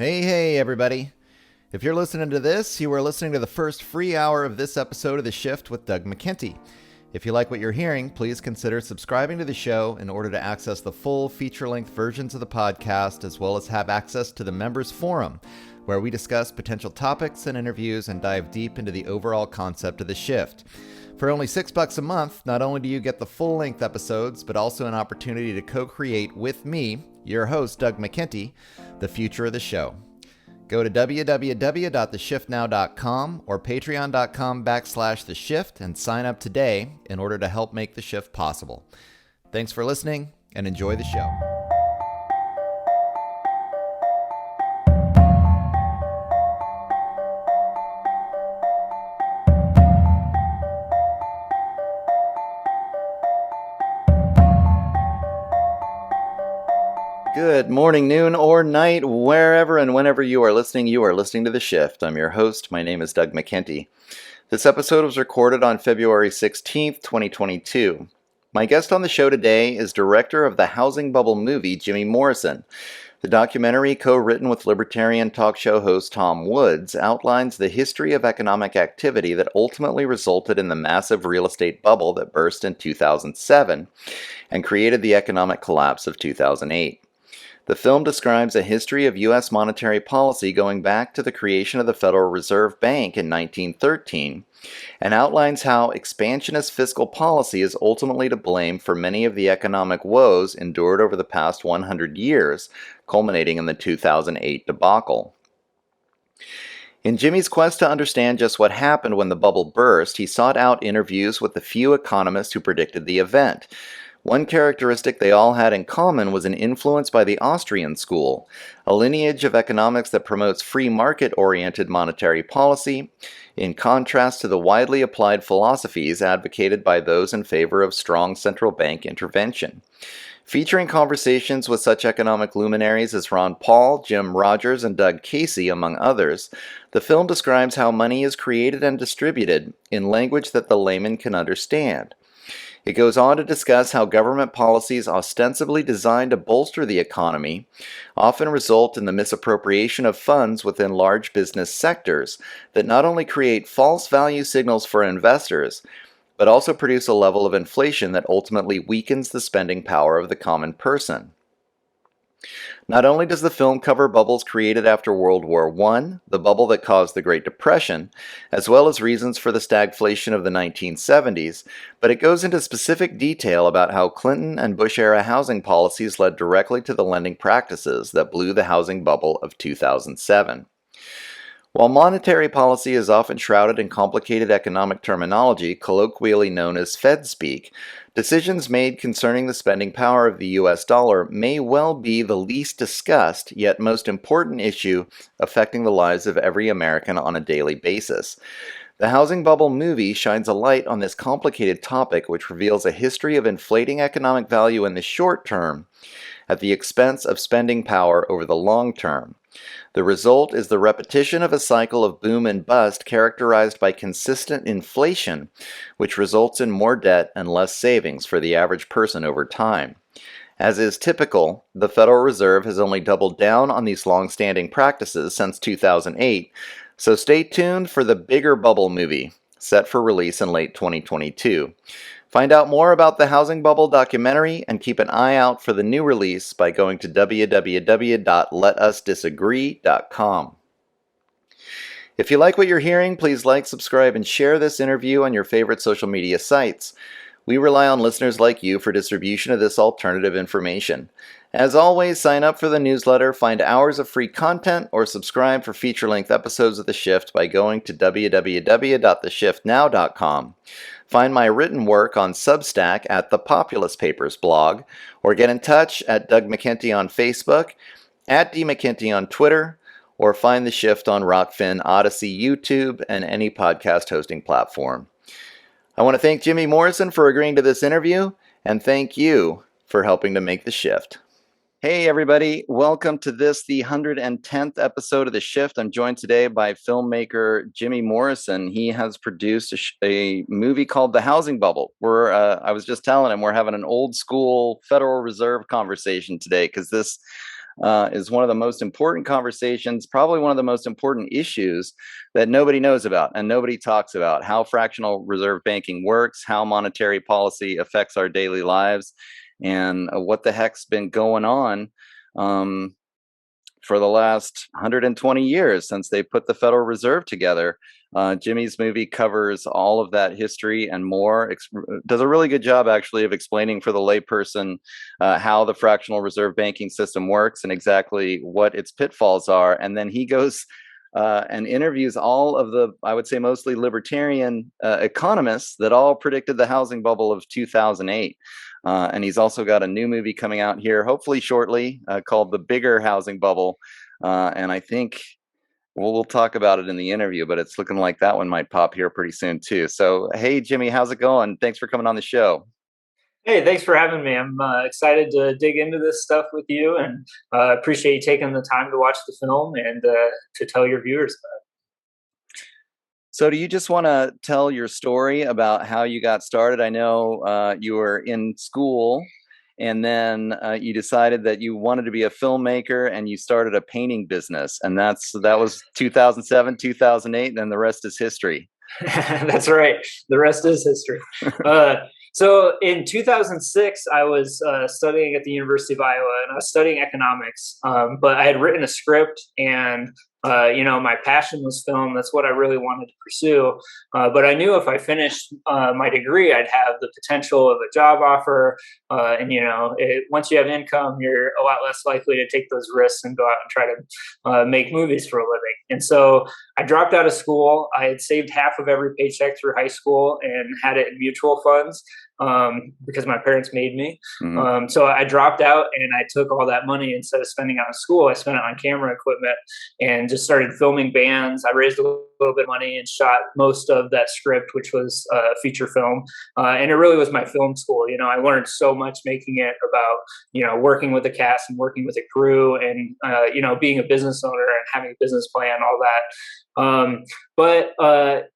Hey, everybody. If you're listening to this, you are listening to the first free hour of this episode of The Shift with Doug McKenty. If you like what you're hearing, please consider subscribing to the show in order to access the full feature-length versions of the podcast, as well as have access to the members forum, where we discuss potential topics and interviews and dive deep into the overall concept of The Shift. For only $6 a month, not only do you get the full-length episodes, but also an opportunity to co-create with me, your host, Doug McKenty, the future of the show. Go to www.theshiftnow.com or patreon.com/theshift and sign up today in order to help make the shift possible. Thanks for listening and enjoy the show. Good morning, noon, or night, wherever and whenever you are listening to The Shift. I'm your host. My name is Doug McKenty. This episode was recorded on February 16th, 2022. My guest on the show today is director of the housing bubble movie, Jimmy Morrison. The documentary, co-written with libertarian talk show host Tom Woods, outlines the history of economic activity that ultimately resulted in the massive real estate bubble that burst in 2007 and created the economic collapse of 2008. The film describes a history of U.S. monetary policy going back to the creation of the Federal Reserve Bank in 1913 and outlines how expansionist fiscal policy is ultimately to blame for many of the economic woes endured over the past 100 years, culminating in the 2008 debacle. In Jimmy's quest to understand just what happened when the bubble burst, he sought out interviews with the few economists who predicted the event. One characteristic they all had in common was an influence by the Austrian school, a lineage of economics that promotes free market-oriented monetary policy, in contrast to the widely applied philosophies advocated by those in favor of strong central bank intervention. Featuring conversations with such economic luminaries as Ron Paul, Jim Rogers, and Doug Casey, among others, the film describes how money is created and distributed in language that the layman can understand. It goes on to discuss how government policies ostensibly designed to bolster the economy often result in the misappropriation of funds within large business sectors that not only create false value signals for investors, but also produce a level of inflation that ultimately weakens the spending power of the common person. Not only does the film cover bubbles created after World War I, the bubble that caused the Great Depression, as well as reasons for the stagflation of the 1970s, but it goes into specific detail about how Clinton and Bush-era housing policies led directly to the lending practices that blew the housing bubble of 2007. While monetary policy is often shrouded in complicated economic terminology, colloquially known as Fed speak, decisions made concerning the spending power of the U.S. dollar may well be the least discussed, yet most important issue affecting the lives of every American on a daily basis. The Housing Bubble movie shines a light on this complicated topic, which reveals a history of inflating economic value in the short term at the expense of spending power over the long term. The result is the repetition of a cycle of boom and bust characterized by consistent inflation, which results in more debt and less savings for the average person over time. As is typical, the Federal Reserve has only doubled down on these long-standing practices since 2008, so stay tuned for the bigger bubble movie, set for release in late 2022. Find out more about the Housing Bubble documentary and keep an eye out for the new release by going to www.letusdisagree.com. If you like what you're hearing, please like, subscribe, and share this interview on your favorite social media sites. We rely on listeners like you for distribution of this alternative information. As always, sign up for the newsletter, find hours of free content, or subscribe for feature-length episodes of The Shift by going to www.theshiftnow.com. Find my written work on Substack at the Populist Papers blog, or get in touch at Doug McKenty on Facebook, at D McKenty on Twitter, or find The Shift on Rockfin, Odyssey, YouTube, and any podcast hosting platform. I want to thank Jimmy Morrison for agreeing to this interview, and thank you for helping to make the shift. Hey everybody, welcome to the 110th episode of The Shift. I'm joined today by filmmaker Jimmy Morrison. He has produced a movie called The Housing Bubble. I was just telling him we're having an old school Federal Reserve conversation today because this is one of the most important conversations, probably one of the most important issues that nobody knows about and nobody talks about: how fractional reserve banking works, how monetary policy affects our daily lives, and what the heck's been going on for the last 120 years since they put the Federal Reserve together. Jimmy's movie covers all of that history and more. Does a really good job, actually, of explaining for the layperson how the fractional reserve banking system works and exactly what its pitfalls are. And then he goes and interviews all of the, I would say, mostly libertarian economists that all predicted the housing bubble of 2008. And he's also got a new movie coming out here, hopefully shortly, called The Bigger Housing Bubble. And I think we'll talk about it in the interview, but it's looking like that one might pop here pretty soon too. So, hey, Jimmy, how's it going? Thanks for coming on the show. Hey, thanks for having me. I'm excited to dig into this stuff with you, and appreciate you taking the time to watch the film and to tell your viewers about So, do you just want to tell your story about how you got started? I know you were in school, and then you decided that you wanted to be a filmmaker, and you started a painting business, and that was 2007, 2008, and then the rest is history. it. That's right. The rest is history. Uh, so in 2006, I was studying at the University of Iowa, and I was studying economics. But I had written a script, and my passion was film. That's what I really wanted to pursue. But I knew if I finished my degree, I'd have the potential of a job offer. Once you have income, you're a lot less likely to take those risks and go out and try to make movies for a living. And so I dropped out of school. I had saved half of every paycheck through high school and had it in mutual funds because my parents made me. Mhm. So I dropped out and I took all that money. Instead of spending it on school, I spent it on camera equipment and just started filming bands. I raised a little bit of money and shot most of that script, which was a feature film. And it really was my film school. I learned so much making it about, working with the cast and working with a crew and, being a business owner and having a business plan, all that. But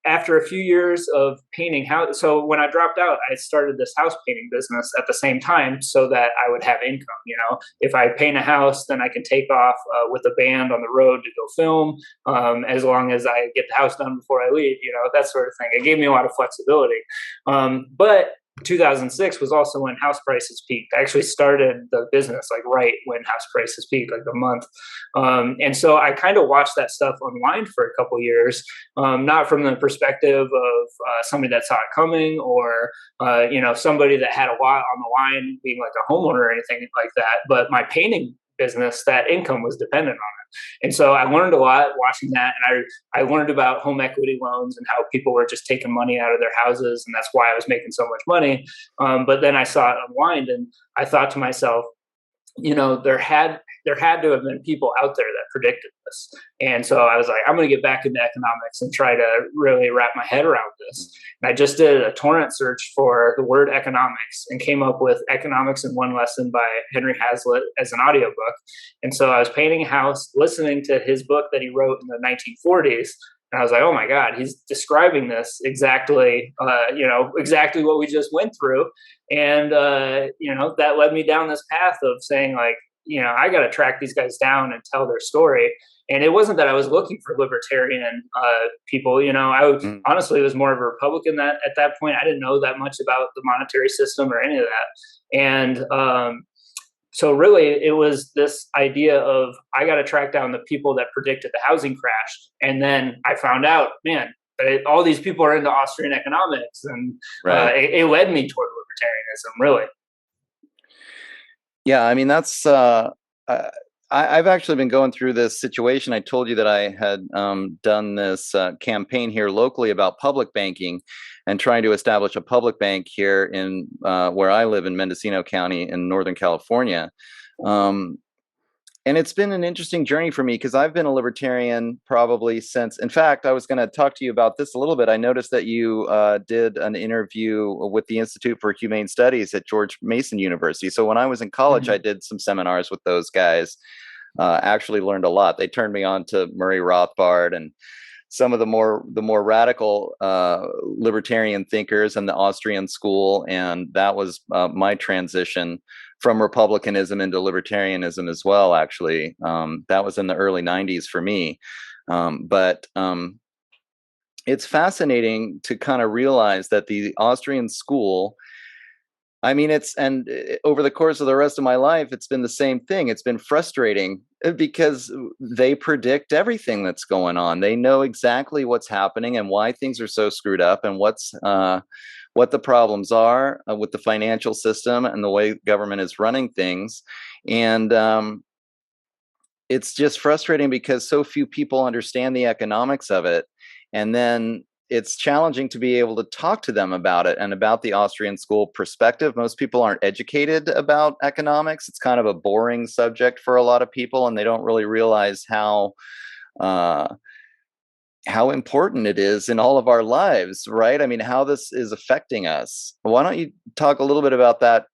after a few years of painting so when I dropped out, I started this house painting business at the same time so that I would have income. If I paint a house, then I can take off with a band on the road to go film, as long as I get the house done before I leave, that sort of thing. It gave me a lot of flexibility. But 2006 was also when house prices peaked. I actually started the business like right when house prices peaked, like a month. And so I kind of watched that stuff unwind for a couple years, not from the perspective of somebody that saw it coming or, somebody that had a lot on the line being like a homeowner or anything like that. But my painting business, that income was dependent on it. And so I learned a lot watching that. And I learned about home equity loans and how people were just taking money out of their houses. And that's why I was making so much money. But then I saw it unwind and I thought to myself, there had to have been people out there that predicted this. And so I was like, I'm going to get back into economics and try to really wrap my head around this. And I just did a torrent search for the word economics and came up with Economics in One Lesson by Henry Hazlitt as an audiobook. And so I was painting a house, listening to his book that he wrote in the 1940s. And I was like, oh my God, he's describing this exactly, exactly what we just went through. And, that led me down this path of saying like, I got to track these guys down and tell their story. And it wasn't that I was looking for libertarian people. Honestly was more of a Republican that at that point. I didn't know that much about the monetary system or any of that. And so really it was this idea of I got to track down the people that predicted the housing crash. And then I found out, man, all these people are into Austrian economics, and Right. it led me toward libertarianism, really. Yeah, I mean that's I've actually been going through this situation. I told you that I had done this campaign here locally about public banking and trying to establish a public bank here in where I live in Mendocino County in Northern California. Um, and it's been an interesting journey for me because I've been a libertarian probably since. In fact, I was going to talk to you about this a little bit. I noticed that you did an interview with the Institute for Humane Studies at George Mason University. So when I was in college, I Mhm. did some seminars with those guys. Actually learned a lot. They turned me on to Murray Rothbard and some of the more radical libertarian thinkers in the Austrian school, and that was my transition from republicanism into libertarianism as well, actually. That was in the early 90s for me. But it's fascinating to kind of realize that the Austrian school, I mean, over the course of the rest of my life, it's been the same thing. It's been frustrating because they predict everything that's going on. They know exactly what's happening and why things are so screwed up and what the problems are with the financial system and the way government is running things. And it's just frustrating because so few people understand the economics of it. And then it's challenging to be able to talk to them about it and about the Austrian school perspective. Most people aren't educated about economics. It's kind of a boring subject for a lot of people, and they don't really realize how important it is in all of our lives, right? I mean, how this is affecting us. Why don't you talk a little bit about that?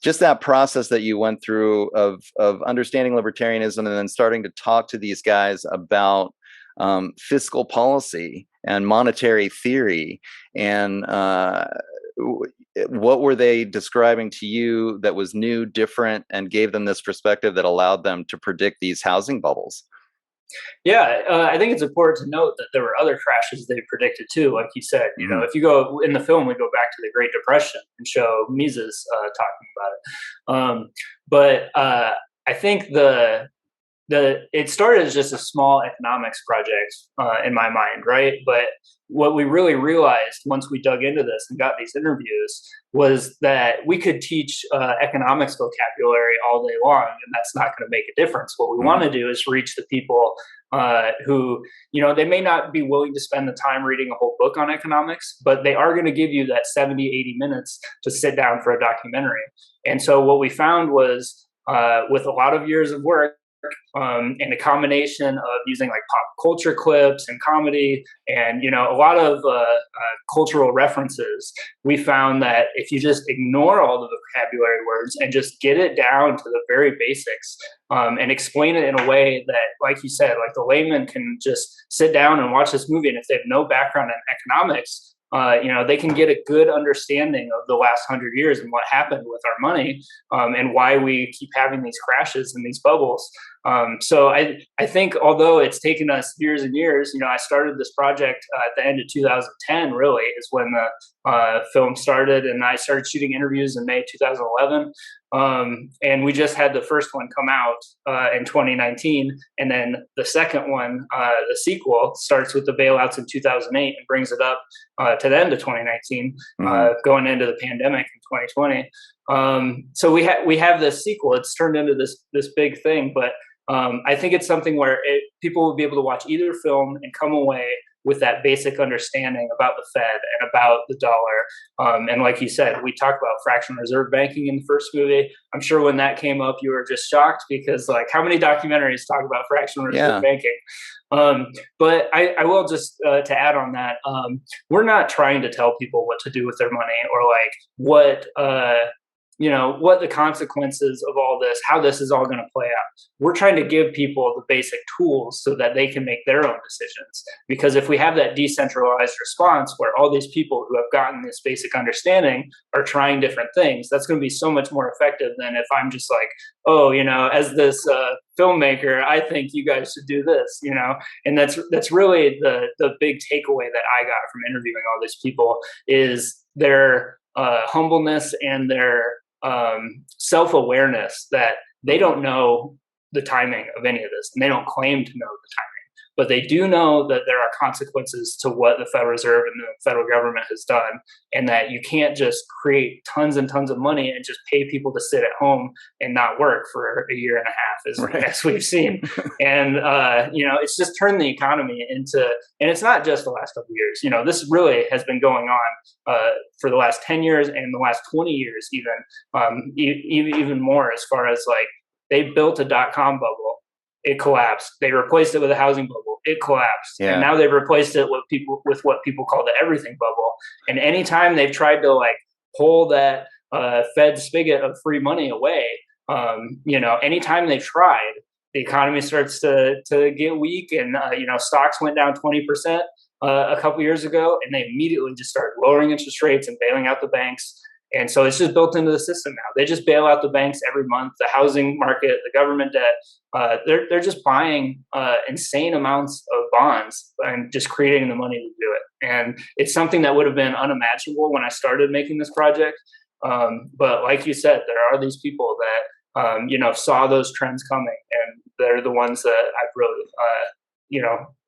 Just that process that you went through of understanding libertarianism and then starting to talk to these guys about fiscal policy and monetary theory, and what were they describing to you that was new, different, and gave them this perspective that allowed them to predict these housing bubbles? Yeah, I think it's important to note that there were other crashes they predicted too. Like you said, Mm-hmm. if you go in the film, we go back to the Great Depression and show Mises talking about it. But I think it started as just a small economics project in my mind, right? But what we really realized once we dug into this and got these interviews was that we could teach economics vocabulary all day long, and that's not going to make a difference. What we want to do is reach the people who, they may not be willing to spend the time reading a whole book on economics, but they are going to give you that 70, 80 minutes to sit down for a documentary. And so what we found was with a lot of years of work, and a combination of using like pop culture clips and comedy and a lot of cultural references, we found that if you just ignore all the vocabulary words and just get it down to the very basics, and explain it in a way that, like you said, like the layman can just sit down and watch this movie, and if they have no background in economics, they can get a good understanding of the last 100 years and what happened with our money, and why we keep having these crashes and these bubbles. So I think although it's taken us years and years, I started this project at the end of 2010, really, is when the film started, and I started shooting interviews in May 2011. And we just had the first one come out in 2019. And then the second one, the sequel, starts with the bailouts in 2008 and brings it up to the end of 2019, going into the pandemic in 2020. So we have this sequel. It's turned into this big thing, but I think it's something where people will be able to watch either film and come away with that basic understanding about the Fed and about the dollar. And like you said, we talked about fractional reserve banking in the first movie. I'm sure when that came up, you were just shocked because, like, how many documentaries talk about fractional reserve banking? But I will just to add on that, we're not trying to tell people what to do with their money or like what the consequences of all this, how this is all going to play out. We're trying to give people the basic tools so that they can make their own decisions. Because if we have that decentralized response where all these people who have gotten this basic understanding are trying different things, that's going to be so much more effective than if I'm just like, oh, as this filmmaker, I think you guys should do this, and that's really the big takeaway that I got from interviewing all these people is their humbleness and their self-awareness that they don't know the timing of any of this, and they don't claim to know the timing, but they do know that there are consequences to what the Federal Reserve and the federal government has done, and that you can't just create tons and tons of money and just pay people to sit at home and not work for a year and a half, as we've seen. And it's just turned the economy into, and it's not just the last couple of years. This really has been going on for the last 10 years and the last 20 years, even more, as far as like they built a .com bubble. It collapsed. They replaced it with a housing bubble. It collapsed. And now they've replaced it with what people call the everything bubble. And anytime they've tried to like pull that Fed spigot of free money away, anytime they've tried, the economy starts to get weak, and stocks went down 20% a couple years ago, and they immediately just started lowering interest rates and bailing out the banks. And so it's just built into the system now. They just bail out the banks every month, the housing market, the government debt. They're just buying insane amounts of bonds and just creating the money to do it. And it's something that would have been unimaginable when I started making this project. But like you said, there are these people that saw those trends coming, and they're the ones that I've really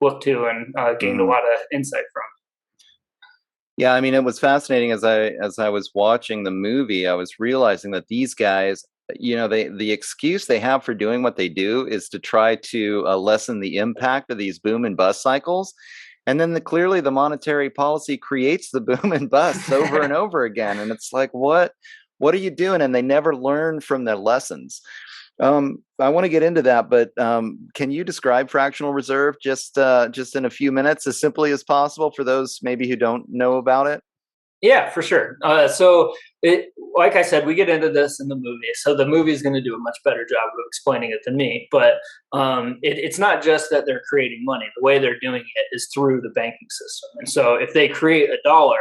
looked to and gained a lot of insight from. Yeah, I mean, it was fascinating as I was watching the movie. I was realizing that these guys, the excuse they have for doing what they do is to try to lessen the impact of these boom and bust cycles. And then clearly the monetary policy creates the boom and busts over and over again. And it's like, what are you doing? And they never learn from their lessons. I want to get into that, but can you describe fractional reserve just in a few minutes, as simply as possible, for those maybe who don't know about it? Yeah, for sure. Like I said, we get into this in the movie, so the movie is going to do a much better job of explaining it than me. But it's not just that they're creating money. The way they're doing it is through the banking system. And so if they create $1,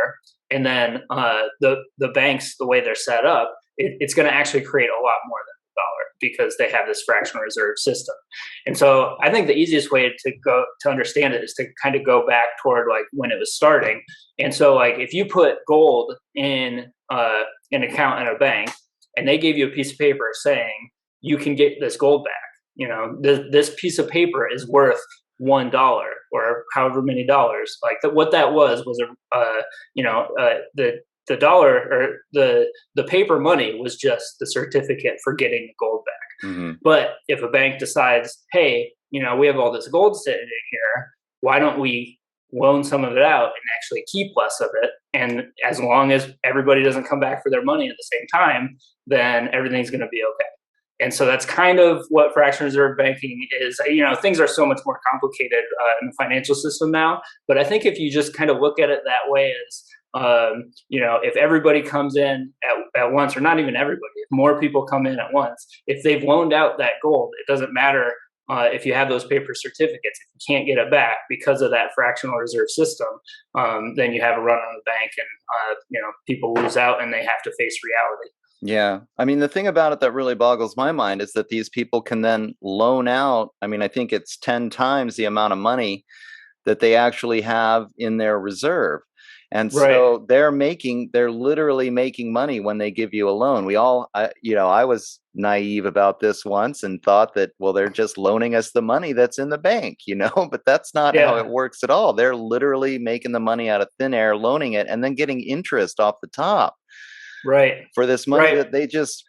and then the banks, the way they're set up, it's going to actually create a lot more than $1 because they have this fractional reserve system. And so I think the easiest way to understand it is to kind of go back toward like when it was starting. And so like if you put gold in an account in a bank and they gave you a piece of paper saying you can get this gold back, this piece of paper is worth $1 or however many dollars. Like what that was the dollar or the paper money was just the certificate for getting the gold back. Mm-hmm. But if a bank decides, hey, we have all this gold sitting in here, why don't we loan some of it out and actually keep less of it? And as long as everybody doesn't come back for their money at the same time, then everything's going to be okay. And so that's kind of what fractional reserve banking is. Things are so much more complicated in the financial system now. But I think if you just kind of look at it that way as, if everybody comes in at once, or not even everybody, if more people come in at once, if they've loaned out that gold, it doesn't matter if you have those paper certificates. If you can't get it back because of that fractional reserve system, then you have a run on the bank, and people lose out and they have to face reality. Yeah. I mean, the thing about it that really boggles my mind is that these people can then loan out. I mean, I think it's 10 times the amount of money that they actually have in their reserve. And so they're literally making money when they give you a loan. I was naive about this once and thought that, well, they're just loaning us the money that's in the bank, but that's not how it works at all. They're literally making the money out of thin air, loaning it, and then getting interest off the top. Right. For this money that they just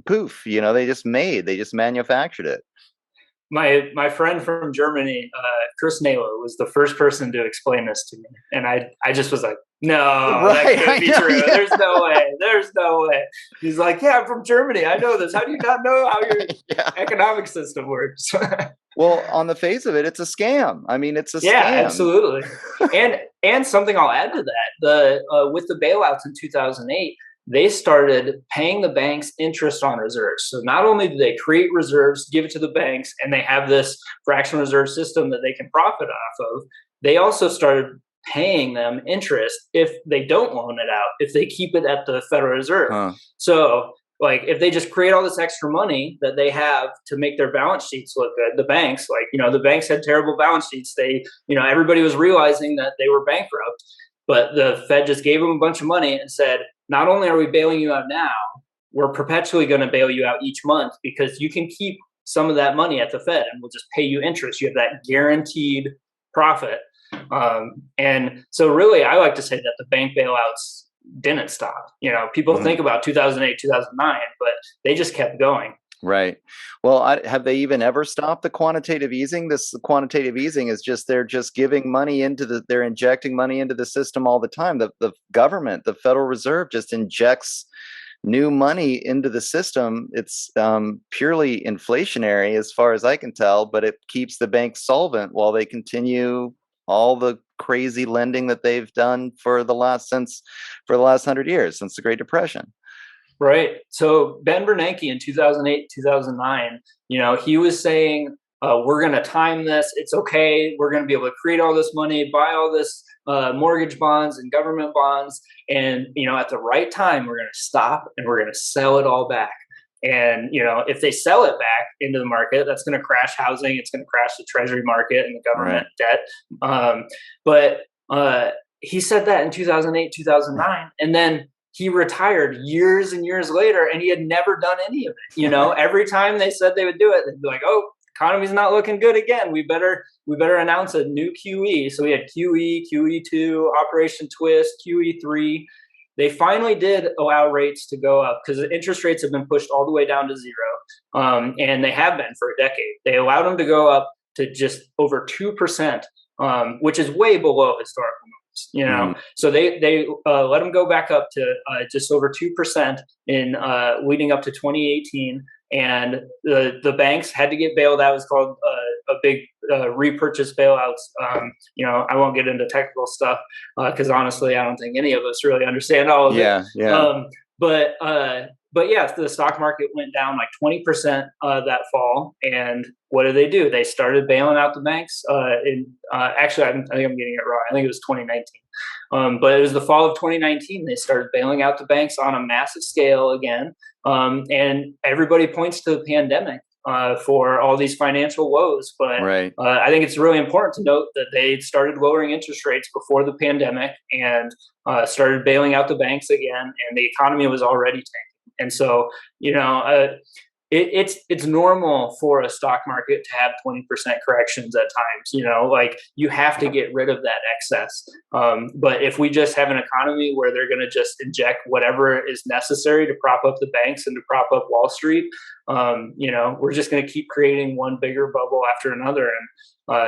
they just manufactured it. My friend from Germany, Chris Naylor, was the first person to explain this to me, and I just was like, no, that can't be true. Yeah. There's no way. He's like, yeah, I'm from Germany. I know this. How do you not know how your economic system works? Well, on the face of it, it's a scam. I mean, it's a scam. Yeah, absolutely. and something I'll add to that, with the bailouts in 2008, they started paying the banks interest on reserves. So not only do they create reserves, give it to the banks, and they have this fractional reserve system that they can profit off of, they also started paying them interest if they don't loan it out, if they keep it at the Federal Reserve. So like if they just create all this extra money that they have to make their balance sheets look good, the banks, the banks had terrible balance sheets. They, everybody was realizing that they were bankrupt, but the Fed just gave them a bunch of money and said, not only are we bailing you out now, we're perpetually going to bail you out each month because you can keep some of that money at the Fed and we'll just pay you interest. You have that guaranteed profit. And so really, I like to say that the bank bailouts didn't stop. People think about 2008, 2009, but they just kept going. Right. Well, have they even ever stopped the quantitative easing? The quantitative easing is just, they're just giving money they're injecting money into the system all the time. The government, the Federal Reserve, just injects new money into the system. It's purely inflationary as far as I can tell, but it keeps the banks solvent while they continue all the crazy lending that they've done for the last 100 years, since the Great Depression. Right. So Ben Bernanke in 2008, 2009, he was saying, we're going to time this. It's okay. We're going to be able to create all this money, buy all this mortgage bonds and government bonds. And, at the right time, we're going to stop and we're going to sell it all back. And, if they sell it back into the market, that's going to crash housing. It's going to crash the treasury market and the government debt. But he said that in 2008, 2009. And then he retired years and years later, and he had never done any of it. Every time they said they would do it, they'd be like, oh, economy's not looking good again. We better announce a new QE. So we had QE, QE2, Operation Twist, QE3. They finally did allow rates to go up because the interest rates have been pushed all the way down to zero. And they have been for a decade. They allowed them to go up to just over 2%, which is way below historical norms. So they let them go back up to just over 2% in leading up to 2018. And the banks had to get bailed out. It was called a big repurchase bailouts. I won't get into technical stuff because honestly, I don't think any of us really understand all of it. But yeah, the stock market went down like 20% that fall. And what did they do? They started bailing out the banks. Actually, I think I'm getting it wrong. I think it was 2019. But it was the fall of 2019. They started bailing out the banks on a massive scale again. And everybody points to the pandemic for all these financial woes. But I think it's really important to note that they started lowering interest rates before the pandemic and started bailing out the banks again. And the economy was already tanking. And so, it's normal for a stock market to have 20% corrections at times. Like you have to get rid of that excess. But if we just have an economy where they're going to just inject whatever is necessary to prop up the banks and to prop up Wall Street, we're just going to keep creating one bigger bubble after another. And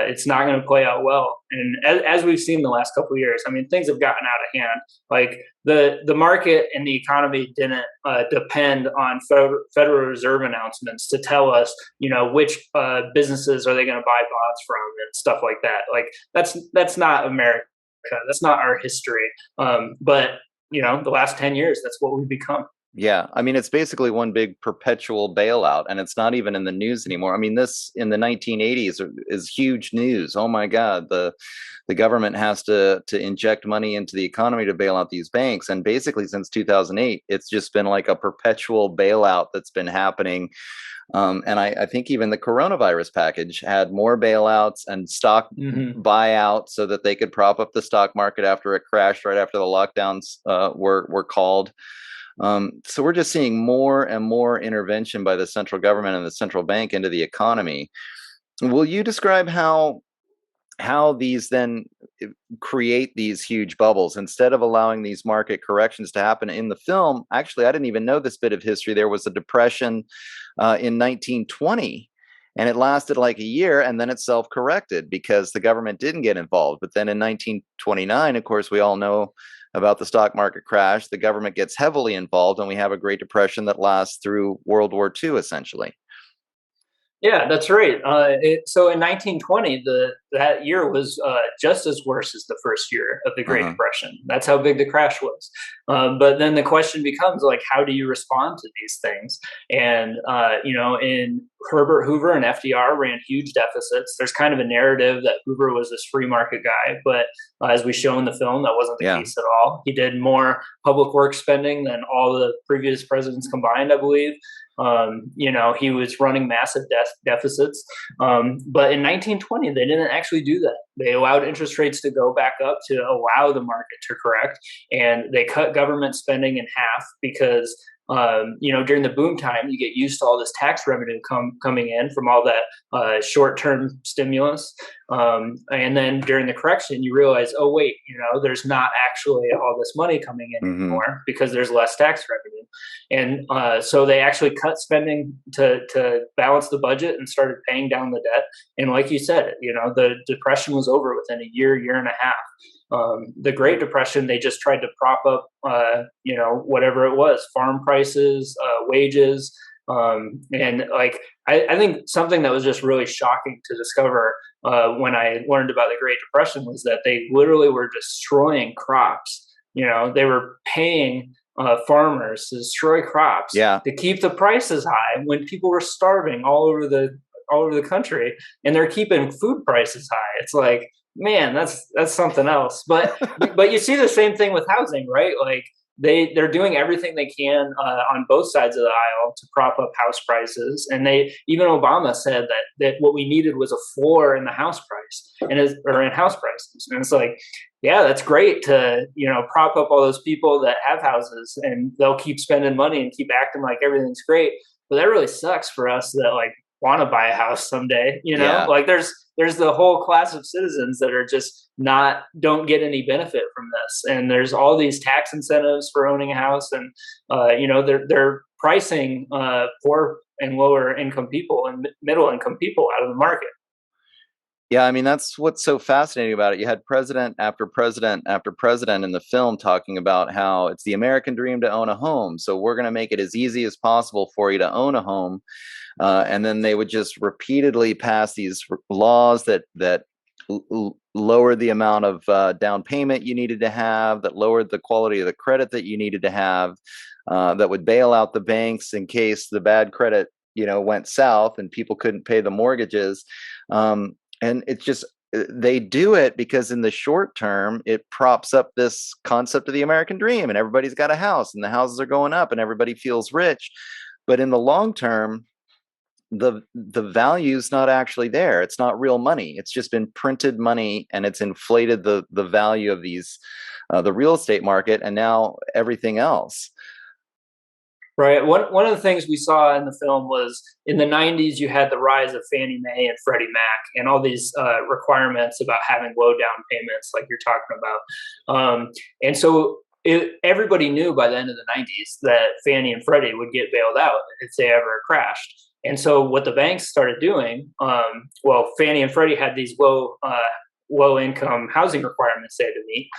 it's not going to play out well. And as we've seen the last couple of years, things have gotten out of hand. Like the market and the economy didn't depend on Federal Reserve announcements to tell us, which businesses are they going to buy bonds from and stuff like that. Like that's not America. That's not our history. But the last 10 years, that's what we've become. Yeah. It's basically one big perpetual bailout, and it's not even in the news anymore. This in the 1980s is huge news. Oh my God, the government has to inject money into the economy to bail out these banks. And basically since 2008, it's just been like a perpetual bailout that's been happening. And I think even the coronavirus package had more bailouts and stock buyout so that they could prop up the stock market after it crashed right after the lockdowns were called. So we're just seeing more and more intervention by the central government and the central bank into the economy. Will you describe how these then create these huge bubbles instead of allowing these market corrections to happen? In the film, actually, I didn't even know this bit of history. There was a depression in 1920. And it lasted like a year, and then it self-corrected because the government didn't get involved. But then in 1929, of course, we all know about the stock market crash. The government gets heavily involved, and we have a Great Depression that lasts through World War II, essentially. Yeah, that's right. So in 1920, that year was just as worse as the first year of the Great Depression. That's how big the crash was. But then the question becomes, like, how do you respond to these things? And, in Herbert Hoover and FDR ran huge deficits. There's kind of a narrative that Hoover was this free market guy, but as we show in the film, that wasn't the case at all. He did more public works spending than all the previous presidents combined, I believe. He was running massive deficits. But in 1920, they didn't actually do that. They allowed interest rates to go back up to allow the market to correct. And they cut government spending in half because, during the boom time, you get used to all this tax revenue coming in from all that short-term stimulus. And then during the correction, you realize, oh, wait, there's not actually all this money coming in anymore because there's less tax revenue. And so they actually cut spending to balance the budget and started paying down the debt. And like you said, the Depression was over within a year and a half. The Great Depression, they just tried to prop up, whatever it was, farm prices, wages. And like, I think something that was just really shocking to discover when I learned about the Great Depression was that they literally were destroying crops. They were paying farmers to destroy crops to keep the prices high when people were starving all over all over the country, and they're keeping food prices high. It's like, man, that's something else. But you see the same thing with housing, right? Like they're doing everything they can on both sides of the aisle to prop up house prices, and even Obama said that what we needed was a floor in the house price or in house prices, and it's like, yeah, that's great to prop up all those people that have houses, and they'll keep spending money and keep acting like everything's great, but that really sucks for us that like want to buy a house someday. Yeah. Like there's the whole class of citizens that are just don't get any benefit from this, and there's all these tax incentives for owning a house, and they're pricing poor and lower income people and middle income people out of the market. Yeah, I mean, that's what's so fascinating about it. You had president after president after president in the film talking about how it's the American dream to own a home. So we're going to make it as easy as possible for you to own a home. And then they would just repeatedly pass these laws that lowered the amount of down payment you needed to have, that lowered the quality of the credit that you needed to have, that would bail out the banks in case the bad credit went south and people couldn't pay the mortgages. And it's just, they do it because in the short term, it props up this concept of the American dream, and everybody's got a house and the houses are going up and everybody feels rich. But in the long term, the value's not actually there. It's not real money. It's just been printed money, and it's inflated the value of these, the real estate market, and now everything else. Right. One of the things we saw in the film was in the 90s, you had the rise of Fannie Mae and Freddie Mac and all these requirements about having low down payments, like you're talking about. And so everybody knew by the end of the 90s that Fannie and Freddie would get bailed out if they ever crashed. And so what the banks started doing, Fannie and Freddie had these low income housing requirements they had to meet.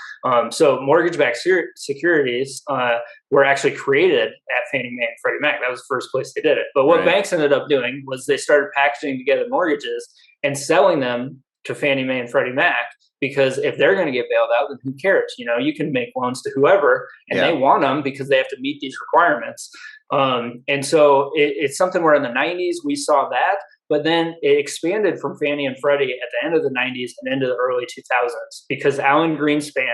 So mortgage-backed securities were actually created at Fannie Mae and Freddie Mac. That was the first place they did it. But what banks ended up doing was they started packaging together mortgages and selling them to Fannie Mae and Freddie Mac, because if they're going to get bailed out, then who cares? You can make loans to whoever, and they want them because they have to meet these requirements. And so it's something where in the 90s we saw that, but then it expanded from Fannie and Freddie at the end of the 90s and into the early 2000s, because Alan Greenspan,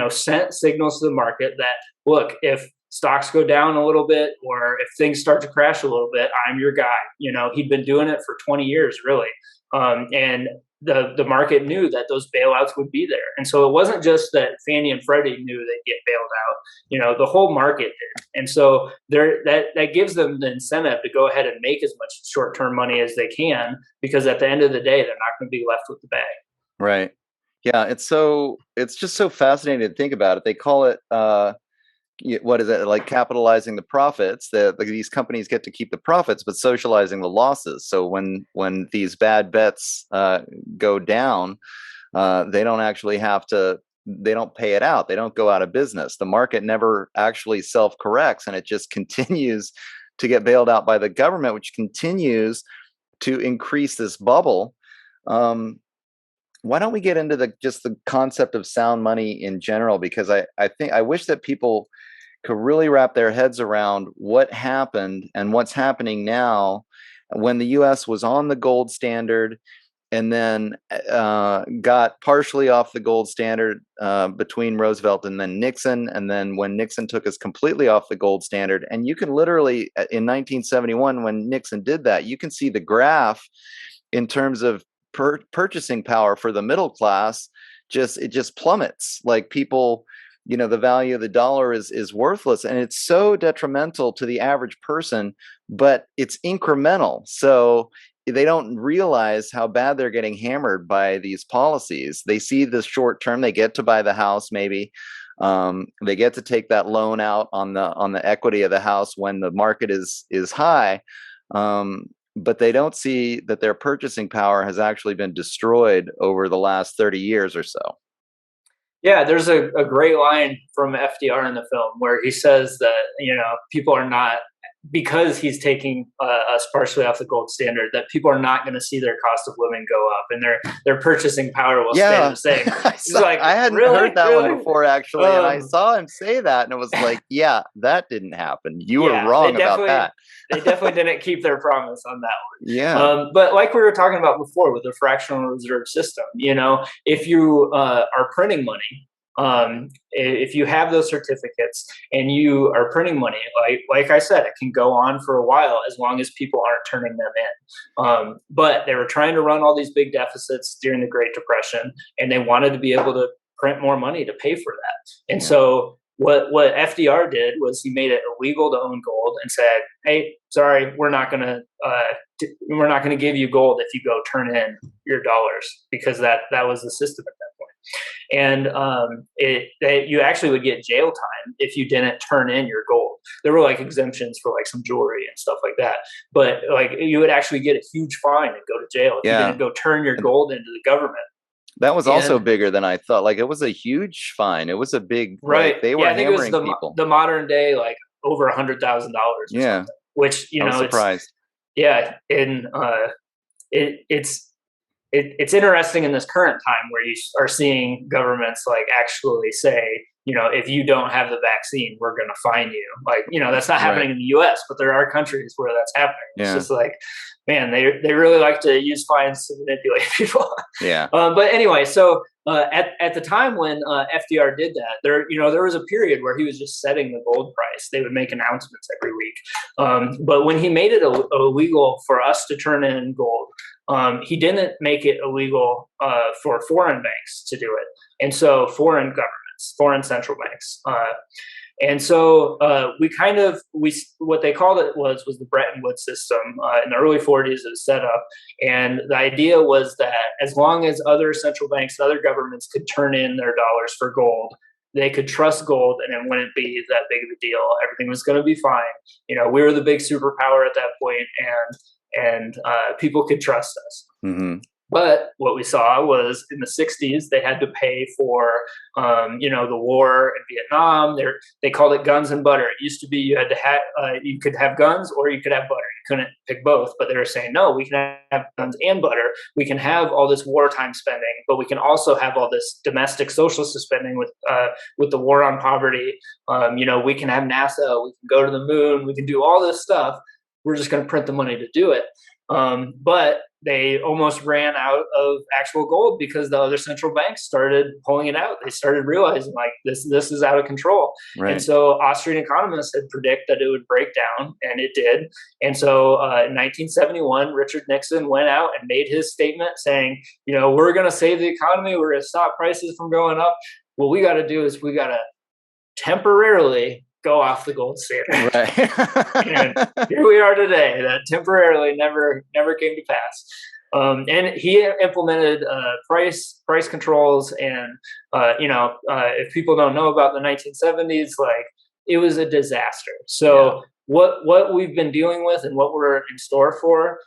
sent signals to the market that, look, if stocks go down a little bit or if things start to crash a little bit, I'm your guy. He'd been doing it for 20 years, really. And the market knew that those bailouts would be there. And so it wasn't just that Fannie and Freddie knew they'd get bailed out, the whole market did. And so that gives them the incentive to go ahead and make as much short-term money as they can, because at the end of the day, they're not going to be left with the bag. Right. Yeah. It's just so fascinating to think about it. They call it, what is it, like capitalizing the profits? These companies get to keep the profits, but socializing the losses. So when these bad bets go down, they don't actually they don't pay it out. They don't go out of business. The market never actually self-corrects, and it just continues to get bailed out by the government, which continues to increase this bubble. Why don't we get into just the concept of sound money in general? Because I wish that people could really wrap their heads around what happened and what's happening now, when the U.S. was on the gold standard and then got partially off the gold standard between Roosevelt and then Nixon, and then when Nixon took us completely off the gold standard. And you can literally, in 1971, when Nixon did that, you can see the graph in terms of purchasing power for the middle class. It just plummets. Like people, the value of the dollar is worthless, and it's so detrimental to the average person, but it's incremental. So they don't realize how bad they're getting hammered by these policies. They see the short term, they get to buy the house, maybe they get to take that loan out on the equity of the house when the market is high. But they don't see that their purchasing power has actually been destroyed over the last 30 years or so. Yeah, there's a great line from FDR in the film where he says that, people are not because he's taking us partially off the gold standard, that people are not going to see their cost of living go up, and their purchasing power will stay the same. I hadn't heard that one before, actually, and I saw him say that, and it was like, yeah, that didn't happen. You were wrong about that. They definitely didn't keep their promise on that one. Yeah. But like we were talking about before with the fractional reserve system, if you are printing money, if you have those certificates and you are printing money, like I said, it can go on for a while as long as people aren't turning them in. But they were trying to run all these big deficits during the Great Depression, and they wanted to be able to print more money to pay for that. And so what FDR did was he made it illegal to own gold and said, "Hey, sorry, we're not going to give you gold if you go turn in your dollars," because that was the system at that point. And you actually would get jail time if you didn't turn in your gold. There were like exemptions for like some jewelry and stuff like that, but like you would actually get a huge fine and go to jail if you didn't go turn your gold into the government. That was also bigger than I thought. Like, it was a huge fine. It was a big, right. Like, they were hammering people. The modern day, like over $100,000. Yeah. Something, which, I was surprised. And it's interesting in this current time where you are seeing governments like actually say, if you don't have the vaccine, we're going to fine you. Like, that's not happening in the US, but there are countries where that's happening. It's just like, man, they really like to use fines to manipulate people. Yeah. But anyway, so at the time when FDR did that, there was a period where he was just setting the gold price. They would make announcements every week. But when he made it illegal for us to turn in gold, he didn't make it illegal for foreign banks to do it. And so foreign governments, foreign central banks. And so what they called it was the Bretton Woods system. In the early 40s, it was set up. And the idea was that as long as other central banks and other governments could turn in their dollars for gold, they could trust gold and it wouldn't be that big of a deal. Everything was going to be fine. We were the big superpower at that point, and people could trust us. Mm-hmm. But what we saw was in the 60s, they had to pay for, the war in Vietnam. They called it guns and butter. It used to be you had to have, you could have guns or you could have butter. You couldn't pick both. But they were saying, no, we can have guns and butter. We can have all this wartime spending, but we can also have all this domestic socialist spending with the war on poverty. We can have NASA. We can go to the moon. We can do all this stuff. We're just going to print the money to do it. But they almost ran out of actual gold because the other central banks started pulling it out. They started realizing like this is out of control. Right. And so Austrian economists had predicted that it would break down, and it did. And so in 1971, Richard Nixon went out and made his statement saying, we're going to save the economy. We're going to stop prices from going up. What we got to do is we got to temporarily go off the gold standard. Right. And here we are today. That temporarily never came to pass. And he implemented price controls. And if people don't know about the 1970s, like it was a disaster. So what we've been dealing with and what we're in store for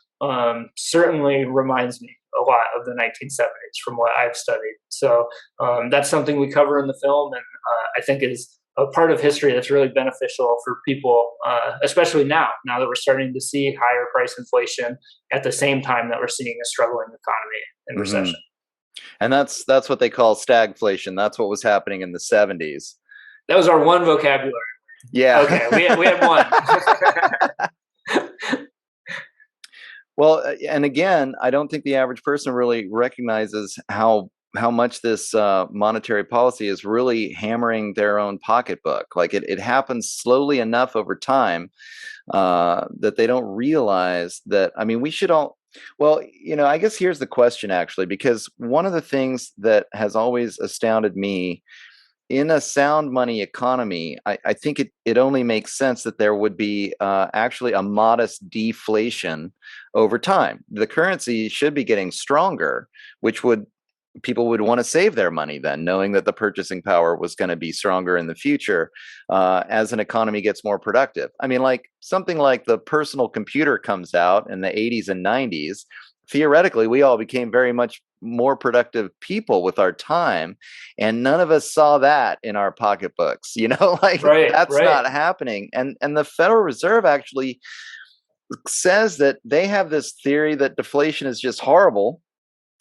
certainly reminds me a lot of the 1970s from what I've studied. So that's something we cover in the film, and I think is a part of history that's really beneficial for people, especially now that we're starting to see higher price inflation at the same time that we're seeing a struggling economy and recession. And that's what they call stagflation. That's what was happening in the 70s. That was our one vocabulary. Yeah. Okay, we had one. Well, and again, I don't think the average person really recognizes how much this monetary policy is really hammering their own pocketbook. Like it happens slowly enough over time that they don't realize that. I mean, we should all, well, I guess here's the question actually, because one of the things that has always astounded me in a sound money economy, I think it only makes sense that there would be actually a modest deflation over time. The currency should be getting stronger, which people would want to save their money then, knowing that the purchasing power was going to be stronger in the future as an economy gets more productive. I mean, like something like the personal computer comes out in the 80s and 90s. theoretically, we all became very much more productive people with our time, and none of us saw that in our pocketbooks. Like Right, that's right. not happening. And the Federal Reserve actually says that they have this theory that deflation is just horrible,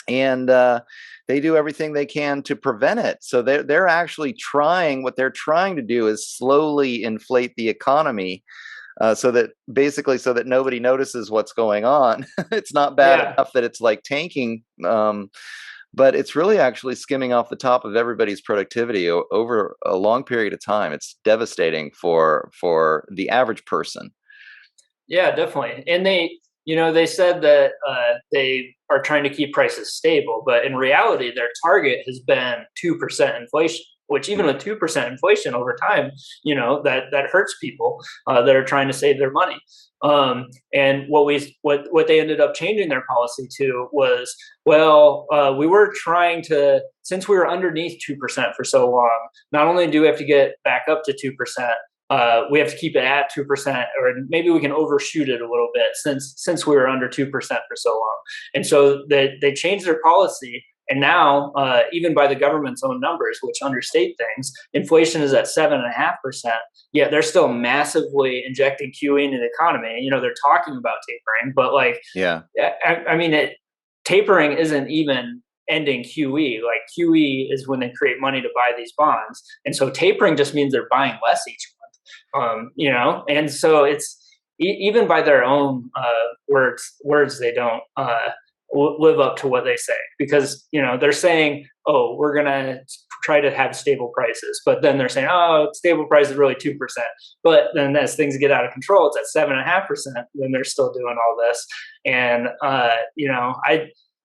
and they do everything they can to prevent it. So they're actually trying. What they're trying to do is slowly inflate the economy, so that nobody notices what's going on. It's not bad Yeah. enough that it's like tanking, but it's really actually skimming off the top of everybody's productivity over a long period of time. It's devastating for the average person. Yeah, definitely. And they said that they are trying to keep prices stable, but in reality, their target has been 2% inflation. Which even with 2% inflation over time, that hurts people that are trying to save their money. And what they ended up changing their policy to was, well, we were trying to, since we were underneath 2% for so long, not only do we have to get back up to 2%, we have to keep it at 2%, or maybe we can overshoot it a little bit since we were under 2% for so long. And so they changed their policy, and now even by the government's own numbers, which understate things, inflation is at 7.5%. Yet they're still massively injecting QE into the economy. They're talking about tapering, but like, Yeah. I mean, tapering isn't even ending QE. Like QE is when they create money to buy these bonds, and so tapering just means they're buying less each month. And so it's even by their own words, they don't live up to what they say, because they're saying, oh, we're gonna try to have stable prices, but then they're saying, oh, stable price is really 2%, but then as things get out of control, it's at 7.5%. Then they're still doing all this, and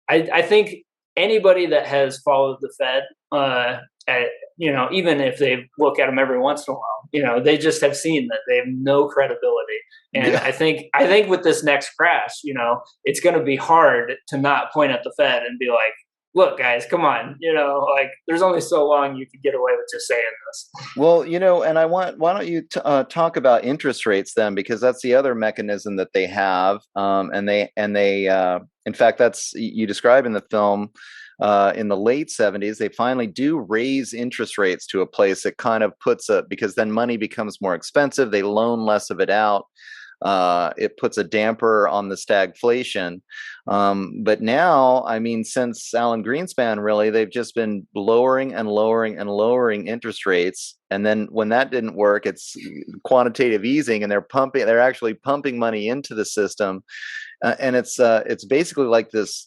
I think anybody that has followed the Fed, even if they look at them every once in a while, they just have seen that they have no credibility. And Yeah. I think with this next crash, it's going to be hard to not point at the Fed and be like, look, guys, come on, like there's only so long you can get away with just saying this. Well, and why don't you talk about interest rates then, because that's the other mechanism that they have, in fact, that's you describe in the film. In the late 70s, they finally do raise interest rates to a place that kind of because then money becomes more expensive. They loan less of it out. It puts a damper on the stagflation. But now, I mean, since Alan Greenspan, really, they've just been lowering and lowering and lowering interest rates. And then when that didn't work, it's quantitative easing, and they're actually pumping money into the system. And it's basically like this.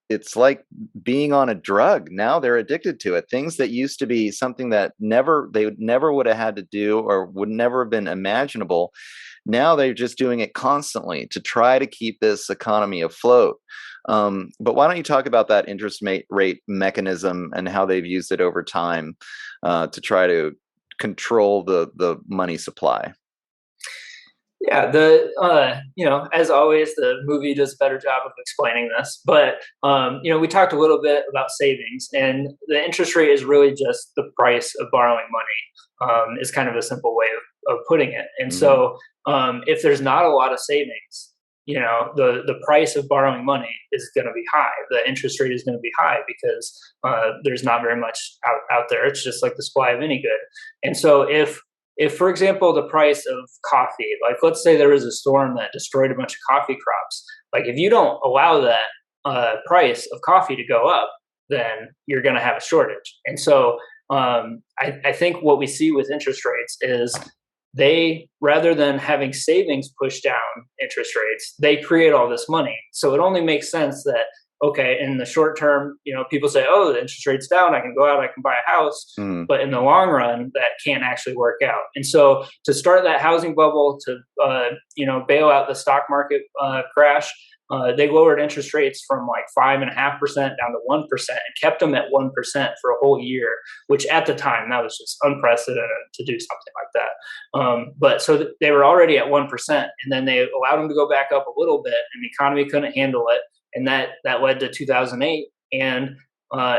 It's like being on a drug. Now they're addicted to it. Things that used to be something that they never would have had to do or would never have been imaginable. Now they're just doing it constantly to try to keep this economy afloat. But why don't you talk about that interest rate mechanism and how they've used it over time to try to control the money supply? Yeah, as always, the movie does a better job of explaining this. But we talked a little bit about savings, and the interest rate is really just the price of borrowing money. Is kind of a simple way of putting it. And Hmm. so, if there's not a lot of savings, the price of borrowing money is going to be high. The interest rate is going to be high because there's not very much out there. It's just like the supply of any good. And so if, for example, the price of coffee, like let's say there was a storm that destroyed a bunch of coffee crops, like if you don't allow that price of coffee to go up, then you're going to have a shortage. And so I think what we see with interest rates is they, rather than having savings push down interest rates, they create all this money. So it only makes sense that, okay, in the short term, people say, oh, the interest rate's down, I can go out, I can buy a house. Hmm. But in the long run, that can't actually work out. And so to start that housing bubble, to bail out the stock market crash, they lowered interest rates from like 5.5% down to 1% and kept them at 1% for a whole year, which at the time, that was just unprecedented to do something like that. But so they were already at 1%, and then they allowed them to go back up a little bit, and the economy couldn't handle it. And that led to 2008. And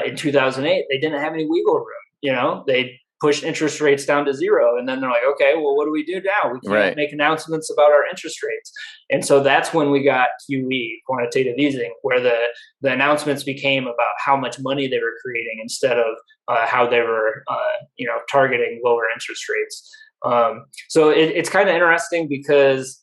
in 2008, they didn't have any wiggle room. They push interest rates down to zero. And then they're like, okay, well, what do we do now? We can't Right. make announcements about our interest rates. And so that's when we got QE, quantitative easing, where the announcements became about how much money they were creating instead of how they were, targeting lower interest rates. So it's kind of interesting because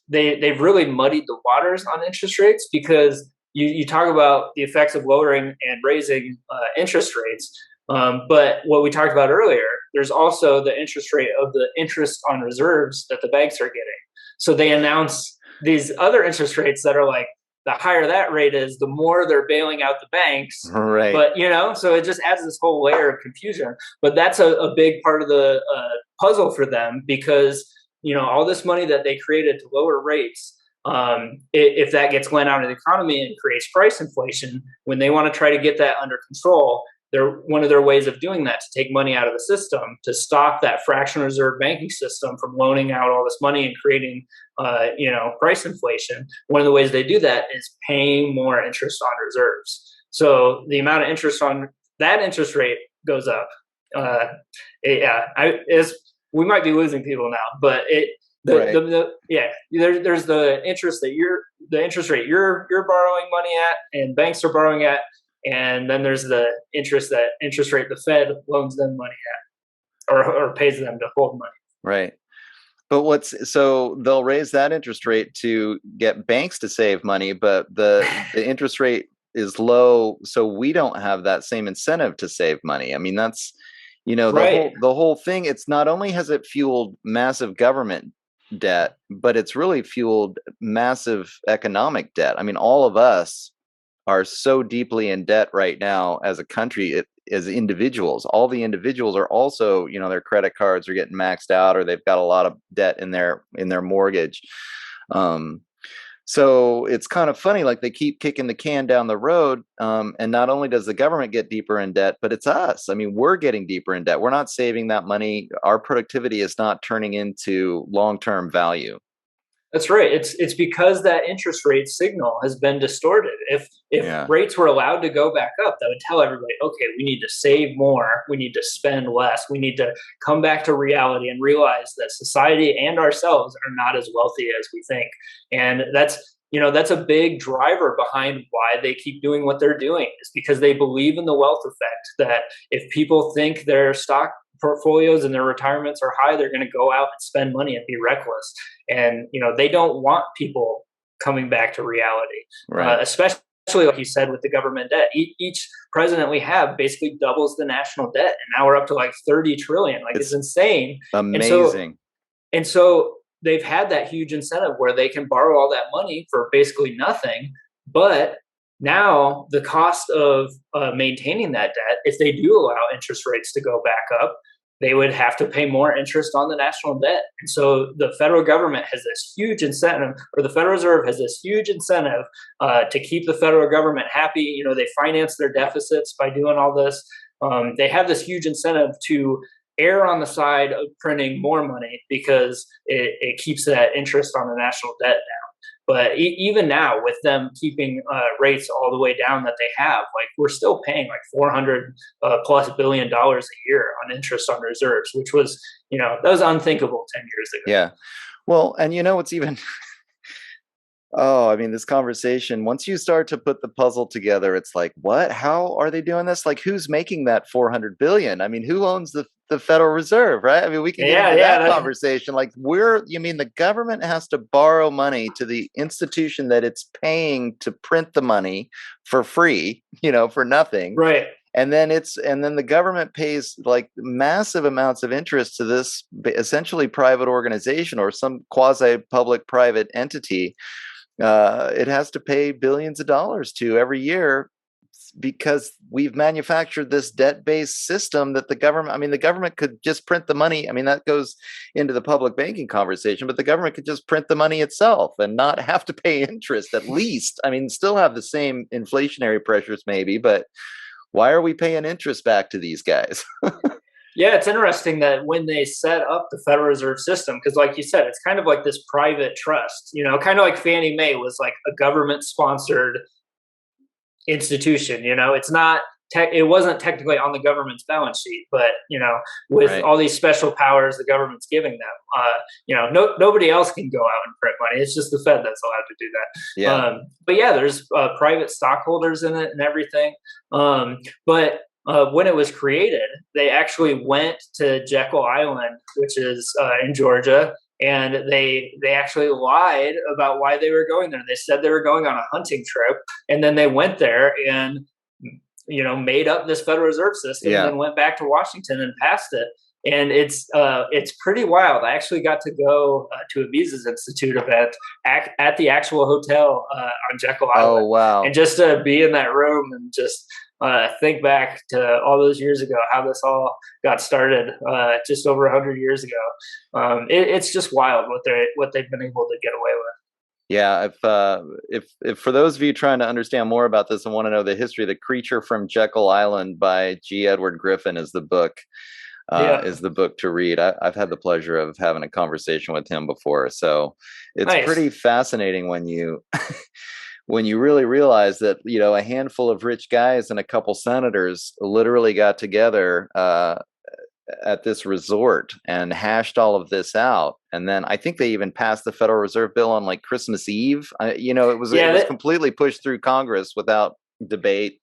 they've really muddied the waters on interest rates, because you talk about the effects of lowering and raising interest rates. But what we talked about earlier, there's also the interest rate of the interest on reserves that the banks are getting. So they announce these other interest rates that are like, the higher that rate is, the more they're bailing out the banks. Right. But, so it just adds this whole layer of confusion. But that's a big part of the puzzle for them, because, all this money that they created to lower rates, if that gets lent out of the economy and creates price inflation, when they want to try to get that under control, one of their ways of doing that, to take money out of the system, to stop that fractional reserve banking system from loaning out all this money and creating, price inflation. One of the ways they do that is paying more interest on reserves. So the amount of interest on that interest rate goes up. We might be losing people now, but there's the interest rate you're borrowing money at, and banks are borrowing at. And then there's the interest rate the Fed loans them money at, or pays them to hold money. Right. But so they'll raise that interest rate to get banks to save money, but the interest rate is low, so we don't have that same incentive to save money. I mean, that's, Right. the whole thing. It's not only has it fueled massive government debt, but it's really fueled massive economic debt. I mean, all of us are so deeply in debt right now as a country, as individuals. All the individuals are also, their credit cards are getting maxed out, or they've got a lot of debt in their mortgage. So it's kind of funny, like they keep kicking the can down the road. And not only does the government get deeper in debt, but it's us. I mean, we're getting deeper in debt. We're not saving that money. Our productivity is not turning into long-term value. That's right. It's because that interest rate signal has been distorted. If rates were allowed to go back up, that would tell everybody, okay, we need to save more, we need to spend less, we need to come back to reality and realize that society and ourselves are not as wealthy as we think. And that's a big driver behind why they keep doing what they're doing, is because they believe in the wealth effect, that if people think their stock portfolios and their retirements are high, they're going to go out and spend money and be reckless. And they don't want people coming back to reality, right. Especially like you said with the government debt. Each president we have basically doubles the national debt, and now we're up to like 30 trillion. Like it's insane, amazing. And so they've had that huge incentive where they can borrow all that money for basically nothing, but now the cost of maintaining that debt, if they do allow interest rates to go back up, they would have to pay more interest on the national debt. And so the federal government has this huge incentive, or the Federal Reserve has this huge incentive to keep the federal government happy. They finance their deficits by doing all this. They have this huge incentive to err on the side of printing more money, because it keeps that interest on the national debt down. But even now, with them keeping rates all the way down that they have, like we're still paying like $400 plus billion a year on interest on reserves, which was, that was unthinkable 10 years ago. Yeah. Well, and it's even, this conversation, once you start to put the puzzle together, it's like, what? How are they doing this? Like, who's making that 400 billion? I mean, who owns the Federal Reserve, right? I mean, we can get into that conversation. Like, the government has to borrow money to the institution that it's paying to print the money for free, for nothing. Right. And then the government pays like massive amounts of interest to this essentially private organization or some quasi public private entity. It has to pay billions of dollars to every year, because we've manufactured this debt-based system that the government could just print the money. I mean, that goes into the public banking conversation, but the government could just print the money itself and not have to pay interest, at least. I mean, still have the same inflationary pressures maybe, but why are we paying interest back to these guys? Yeah, it's interesting that when they set up the Federal Reserve System, because like you said, it's kind of like this private trust, kind of like Fannie Mae was like a government-sponsored institution. It's not it wasn't technically on the government's balance sheet, but with Right. all these special powers the government's giving them, nobody else can go out and print money. It's just the Fed that's allowed to do that. Yeah. But yeah, there's private stockholders in it and everything. But when it was created, they actually went to Jekyll Island, which is in Georgia, and they actually lied about why they were going there. They said they were going on a hunting trip, and then they went there and made up this Federal Reserve System, Yeah. and then went back to Washington and passed it. And it's pretty wild. I actually got to go to a Mises Institute event at the actual hotel on Jekyll Island. Oh, wow. And just to be in that room and just think back to all those years ago, how this all got started just over 100 years ago. It's just wild what they've been able to get away with. Yeah, if for those of you trying to understand more about this and want to know the history, The Creature from Jekyll Island by G. Edward Griffin is the book. Is the book to read. I've had the pleasure of having a conversation with him before, so it's Nice. pretty fascinating when you when you really realize that a handful of rich guys and a couple senators literally got together at this resort and hashed all of this out, and then I think they even passed the Federal Reserve Bill on like Christmas Eve. It was completely pushed through Congress without debate.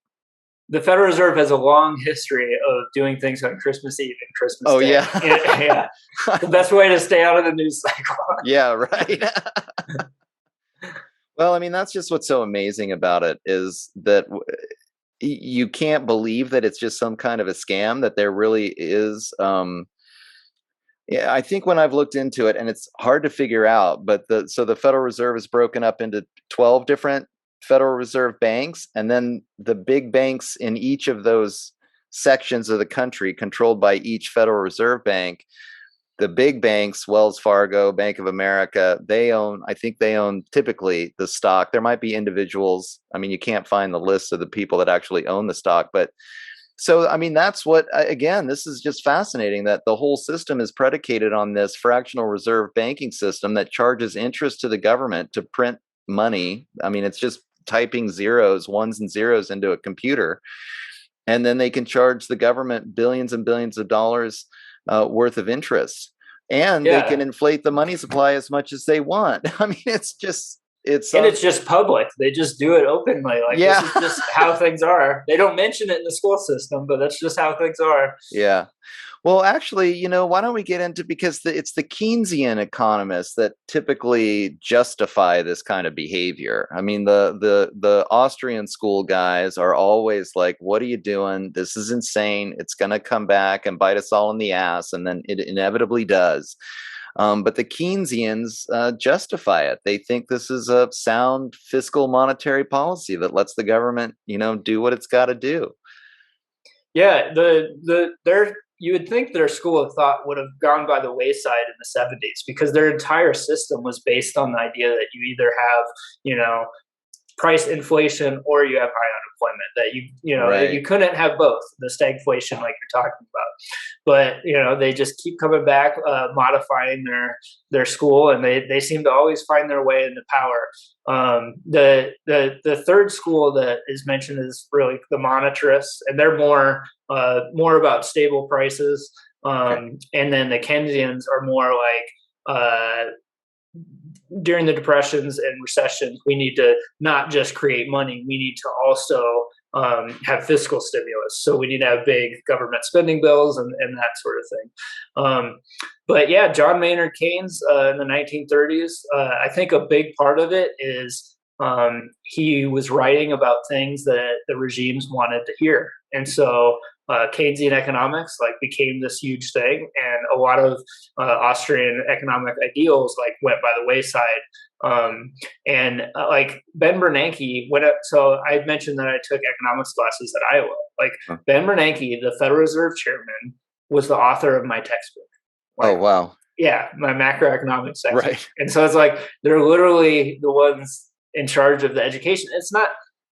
The Federal Reserve has a long history of doing things on Christmas Eve and Christmas Day. Yeah. The best way to stay out of the news cycle. Yeah, right. Well, I mean, that's just what's so amazing about it, is that you can't believe that it's just some kind of a scam, that there really is. I think when I've looked into it, and it's hard to figure out, but the Federal Reserve is broken up into 12 different Federal Reserve banks, and then the big banks in each of those sections of the country controlled by each Federal Reserve Bank. The big banks, Wells Fargo, Bank of America, I think they own typically the stock. There might be individuals. I mean, you can't find the list of the people that actually own the stock, but so, I mean, that's what, again, this is just fascinating that the whole system is predicated on this fractional reserve banking system that charges interest to the government to print money. I mean, it's just typing ones and zeros into a computer, and then they can charge the government billions and billions of dollars worth of interest, and they can inflate the money supply as much as they want. I mean, it's just public. They just do it openly. This is just how things are. They don't mention it in the school system, but that's just how things are. Yeah. Well, actually, why don't we get into, because it's the Keynesian economists that typically justify this kind of behavior. I mean, the Austrian school guys are always like, what are you doing? This is insane. It's going to come back and bite us all in the ass. And then it inevitably does. But the Keynesians justify it. They think this is a sound fiscal monetary policy that lets the government, do what it's got to do. Yeah, you would think their school of thought would have gone by the wayside in the 70s, because their entire system was based on the idea that you either have, price inflation or you have high unemployment, that you couldn't have both, the stagflation like you're talking about. But they just keep coming back, modifying their school, and they seem to always find their way into power. The third school that is mentioned is really the Monetarists, and they're more about stable prices. And then the Keynesians are more like, during the depressions and recessions, we need to not just create money, we need to also have fiscal stimulus. So we need to have big government spending bills and that sort of thing. But yeah, John Maynard Keynes in the 1930s, I think a big part of it is he was writing about things that the regimes wanted to hear. And so Keynesian economics became this huge thing, and a lot of Austrian economic ideals went by the wayside. And Ben Bernanke so I had mentioned that I took economics classes at Iowa. Ben Bernanke, the Federal Reserve Chairman, was the author of my textbook. Oh, wow. Yeah, my macroeconomics section. Right. And so it's they're literally the ones in charge of the education. It's not,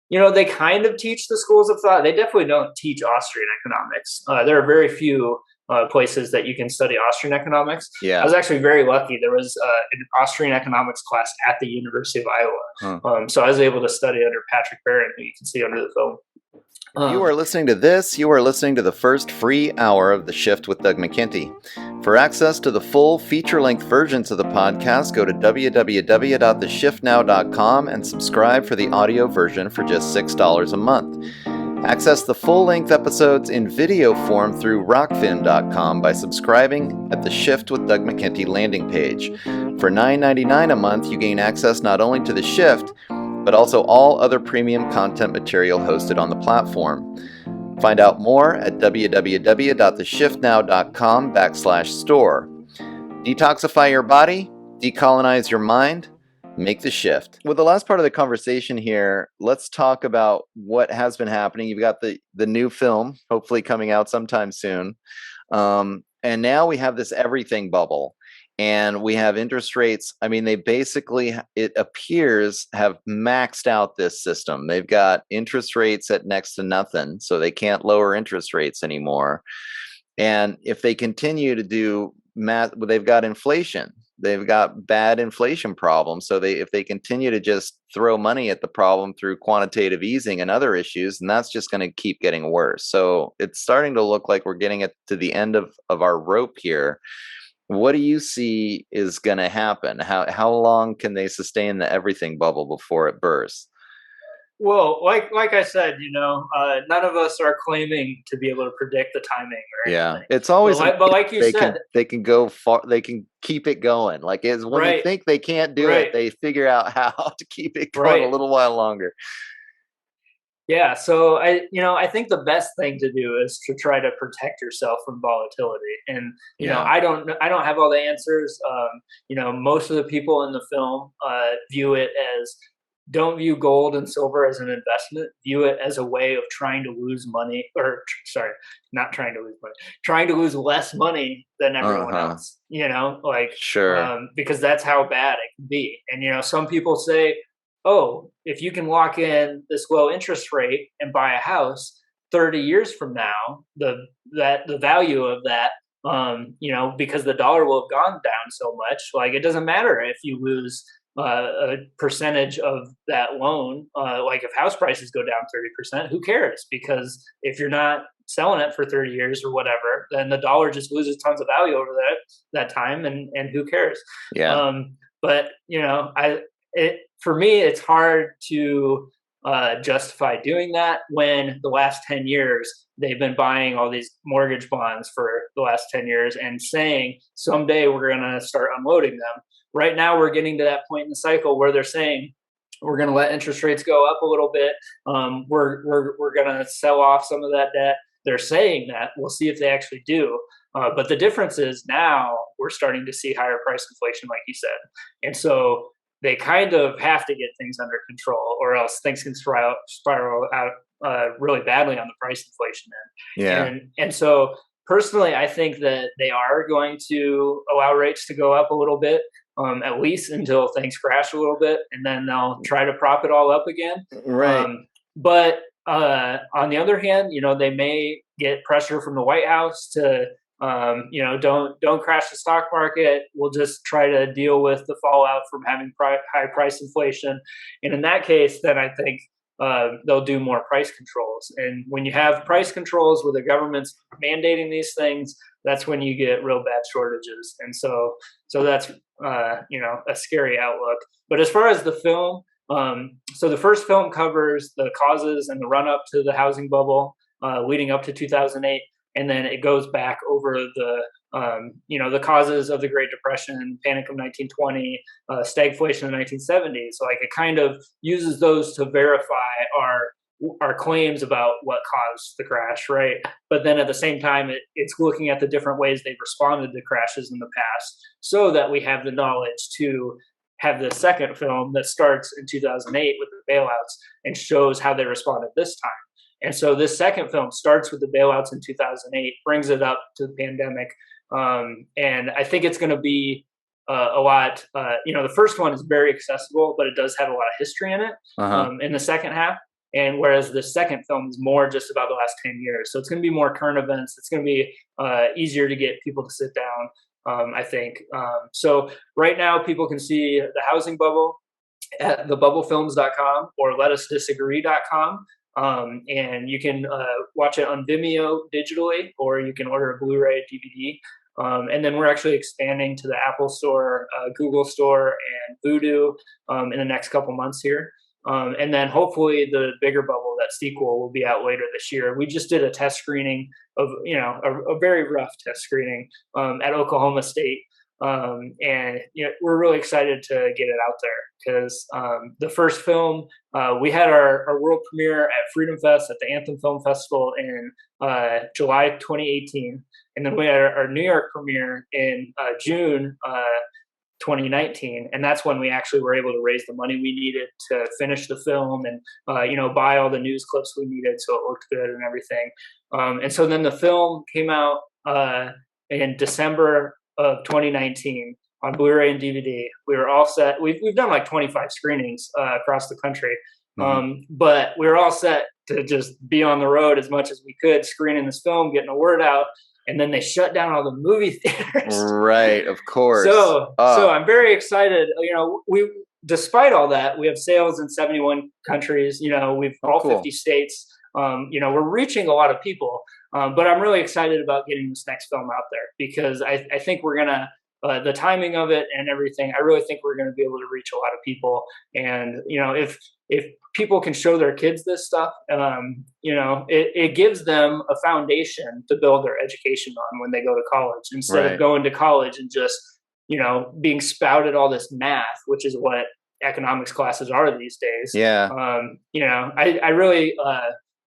they kind of teach the schools of thought. They definitely don't teach Austrian economics. There are very few places that you can study Austrian economics. Yeah. I was actually very lucky. There was an Austrian economics class at the University of Iowa. So I was able to study under Patrick Barron, who you can see under the film. If you are listening to this, you are listening to the first free hour of The Shift with Doug McKenty. For access to the full feature-length versions of the podcast, go to www.theshiftnow.com and subscribe for the audio version for just $6 a month. Access the full-length episodes in video form through rockfin.com by subscribing at the Shift with Doug McKenty landing page. For $9.99 a month, you gain access not only to The Shift, but also all other premium content material hosted on the platform. Find out more at www.theshiftnow.com/store. Detoxify your body, decolonize your mind, make the shift. With the last part of the conversation here, let's talk about what has been happening. You've got the new film, hopefully coming out sometime soon. And now we have this everything bubble. And we have interest rates. I mean, they basically, it appears, have maxed out this system. They've got interest rates at next to nothing, so they can't lower interest rates anymore. And if they continue to do they've got inflation. They've got bad inflation problems. So if they continue to just throw money at the problem through quantitative easing and other issues, and that's just going to keep getting worse. So it's starting to look like we're getting to the end of our rope here. What do you see is going to happen? How long can they sustain the everything bubble before it bursts? Well, like I said, none of us are claiming to be able to predict the timing or anything. It's always but like you said, they can go far. They can keep it going. Like when you think they can't do it, they figure out how to keep it going a little while longer. Yeah, so I think the best thing to do is to try to protect yourself from volatility. And I don't have all the answers. Most of the people in the film view it as, don't view gold and silver as an investment. View it as a way of trying to lose money, not trying to lose money, trying to lose less money than everyone else. Because that's how bad it can be. And some people say, oh, if you can lock in this low interest rate and buy a house 30 years from now, the value of that, because the dollar will have gone down so much, like it doesn't matter if you lose a percentage of that loan. Like if house prices go down 30%, who cares? Because if you're not selling it for 30 years or whatever, then the dollar just loses tons of value over that time, and who cares? But for me, it's hard to justify doing that when the last 10 years they've been buying all these mortgage bonds for the last 10 years and saying someday we're going to start unloading them. Right now, we're getting to that point in the cycle where they're saying we're going to let interest rates go up a little bit. We're going to sell off some of that debt. They're saying that. We'll see if they actually do. But the difference is now we're starting to see higher price inflation, like you said. And so they kind of have to get things under control, or else things can spiral out really badly on the price inflation end. And so personally, I think that they are going to allow rates to go up a little bit, at least until things crash a little bit, and then they'll try to prop it all up again. But on the other hand, they may get pressure from the White House to don't crash the stock market. We'll just try to deal with the fallout from having high price inflation. And in that case, then I think they'll do more price controls. And when you have price controls where the government's mandating these things, that's when you get real bad shortages. And so that's a scary outlook. But as far as the film, so the first film covers the causes and the run up to the housing bubble leading up to 2008. And then it goes back over the causes of the Great Depression, Panic of 1920, stagflation in the 1970s. So like it kind of uses those to verify our claims about what caused the crash, right? But then at the same time, it's looking at the different ways they've responded to crashes in the past, so that we have the knowledge to have the second film that starts in 2008 with the bailouts and shows how they responded this time. And so this second film starts with the bailouts in 2008, brings it up to the pandemic. And I think it's going to be a lot, the first one is very accessible, but it does have a lot of history in it in the second half. And whereas the second film is more just about the last 10 years. So it's going to be more current events. It's going to be easier to get people to sit down, I think. So right now people can see the housing bubble at thebubblefilms.com or letusdisagree.com. And you can watch it on Vimeo digitally, or you can order a Blu-ray DVD. And then we're actually expanding to the Apple Store, Google Store, and Vudu in the next couple months here. And then hopefully the bigger bubble, that sequel, will be out later this year. We just did a test screening of, a very rough test screening at Oklahoma State. And we're really excited to get it out there because the first film, we had our world premiere at Freedom Fest at the Anthem Film Festival in July 2018. And then we had our New York premiere in June 2019, and that's when we actually were able to raise the money we needed to finish the film and buy all the news clips we needed so it looked good and everything. And so then the film came out in December of 2019 on Blu-ray and DVD. We were all set. We've done like 25 screenings across the country, but we were all set to just be on the road as much as we could, screening this film, getting the word out. And then they shut down all the movie theaters. Right, of course. So I'm very excited. Despite all that, we have sales in 71 countries. We've all 50 states. We're reaching a lot of people. But I'm really excited about getting this next film out there because I think we're gonna. The timing of it and everything, I really think we're going to be able to reach a lot of people. And if people can show their kids this stuff, it gives them a foundation to build their education on when they go to college, instead of going to college and just being spouted all this math, which is what economics classes are these days. I really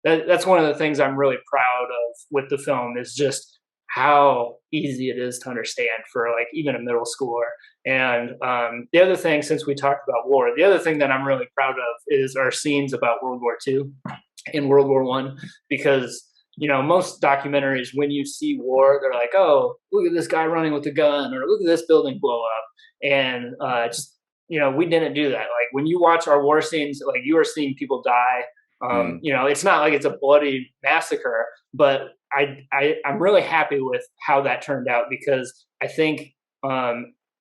that's one of the things I'm really proud of with the film, is just how easy it is to understand for like even a middle schooler. And the other thing, since we talked about war, the other thing that I'm really proud of is our scenes about World War II and World War I, because most documentaries, when you see war, they're like, oh, look at this guy running with a gun, or look at this building blow up. And we didn't do that. Like when you watch our war scenes, like you are seeing people die. It's not like it's a bloody massacre, but I'm really happy with how that turned out, because I think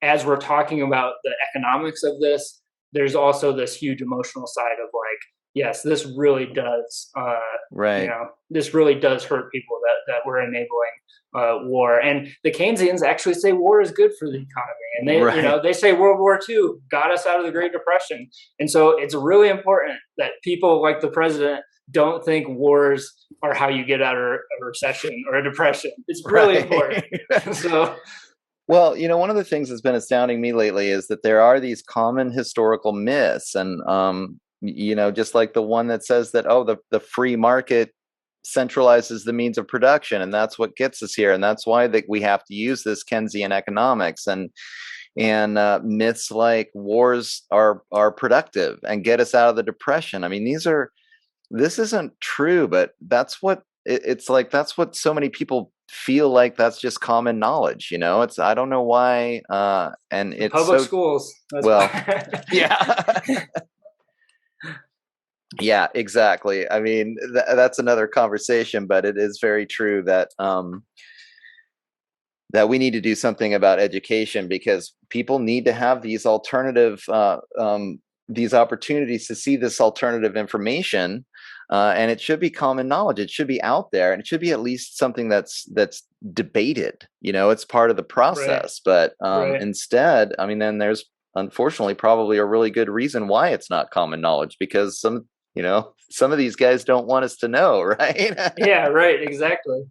as we're talking about the economics of this, there's also this huge emotional side of like, yes, this really does, this really does hurt people that we're enabling war. And the Keynesians actually say war is good for the economy, and they, they say World War II got us out of the Great Depression. And so it's really important that people like the president don't think wars are how you get out of a recession or a depression. It's really important. So. Well, one of the things that's been astounding me lately is that there are these common historical myths, and just like the one that says that, the free market centralizes the means of production, and that's what gets us here, and that's why we have to use this Keynesian economics, and myths like wars are productive and get us out of the depression. I mean, this isn't true, but that's what it's like. That's what so many people feel like. That's just common knowledge. I don't know why. And it's public schools. Yeah. Yeah, exactly. I mean, that's another conversation, but it is very true that that we need to do something about education, because people need to have these alternative these opportunities to see this alternative information, and it should be common knowledge. It should be out there, and it should be at least something that's debated. It's part of the process. But instead, I mean, then there's unfortunately probably a really good reason why it's not common knowledge, because some of these guys don't want us to know, right? Yeah, right. Exactly.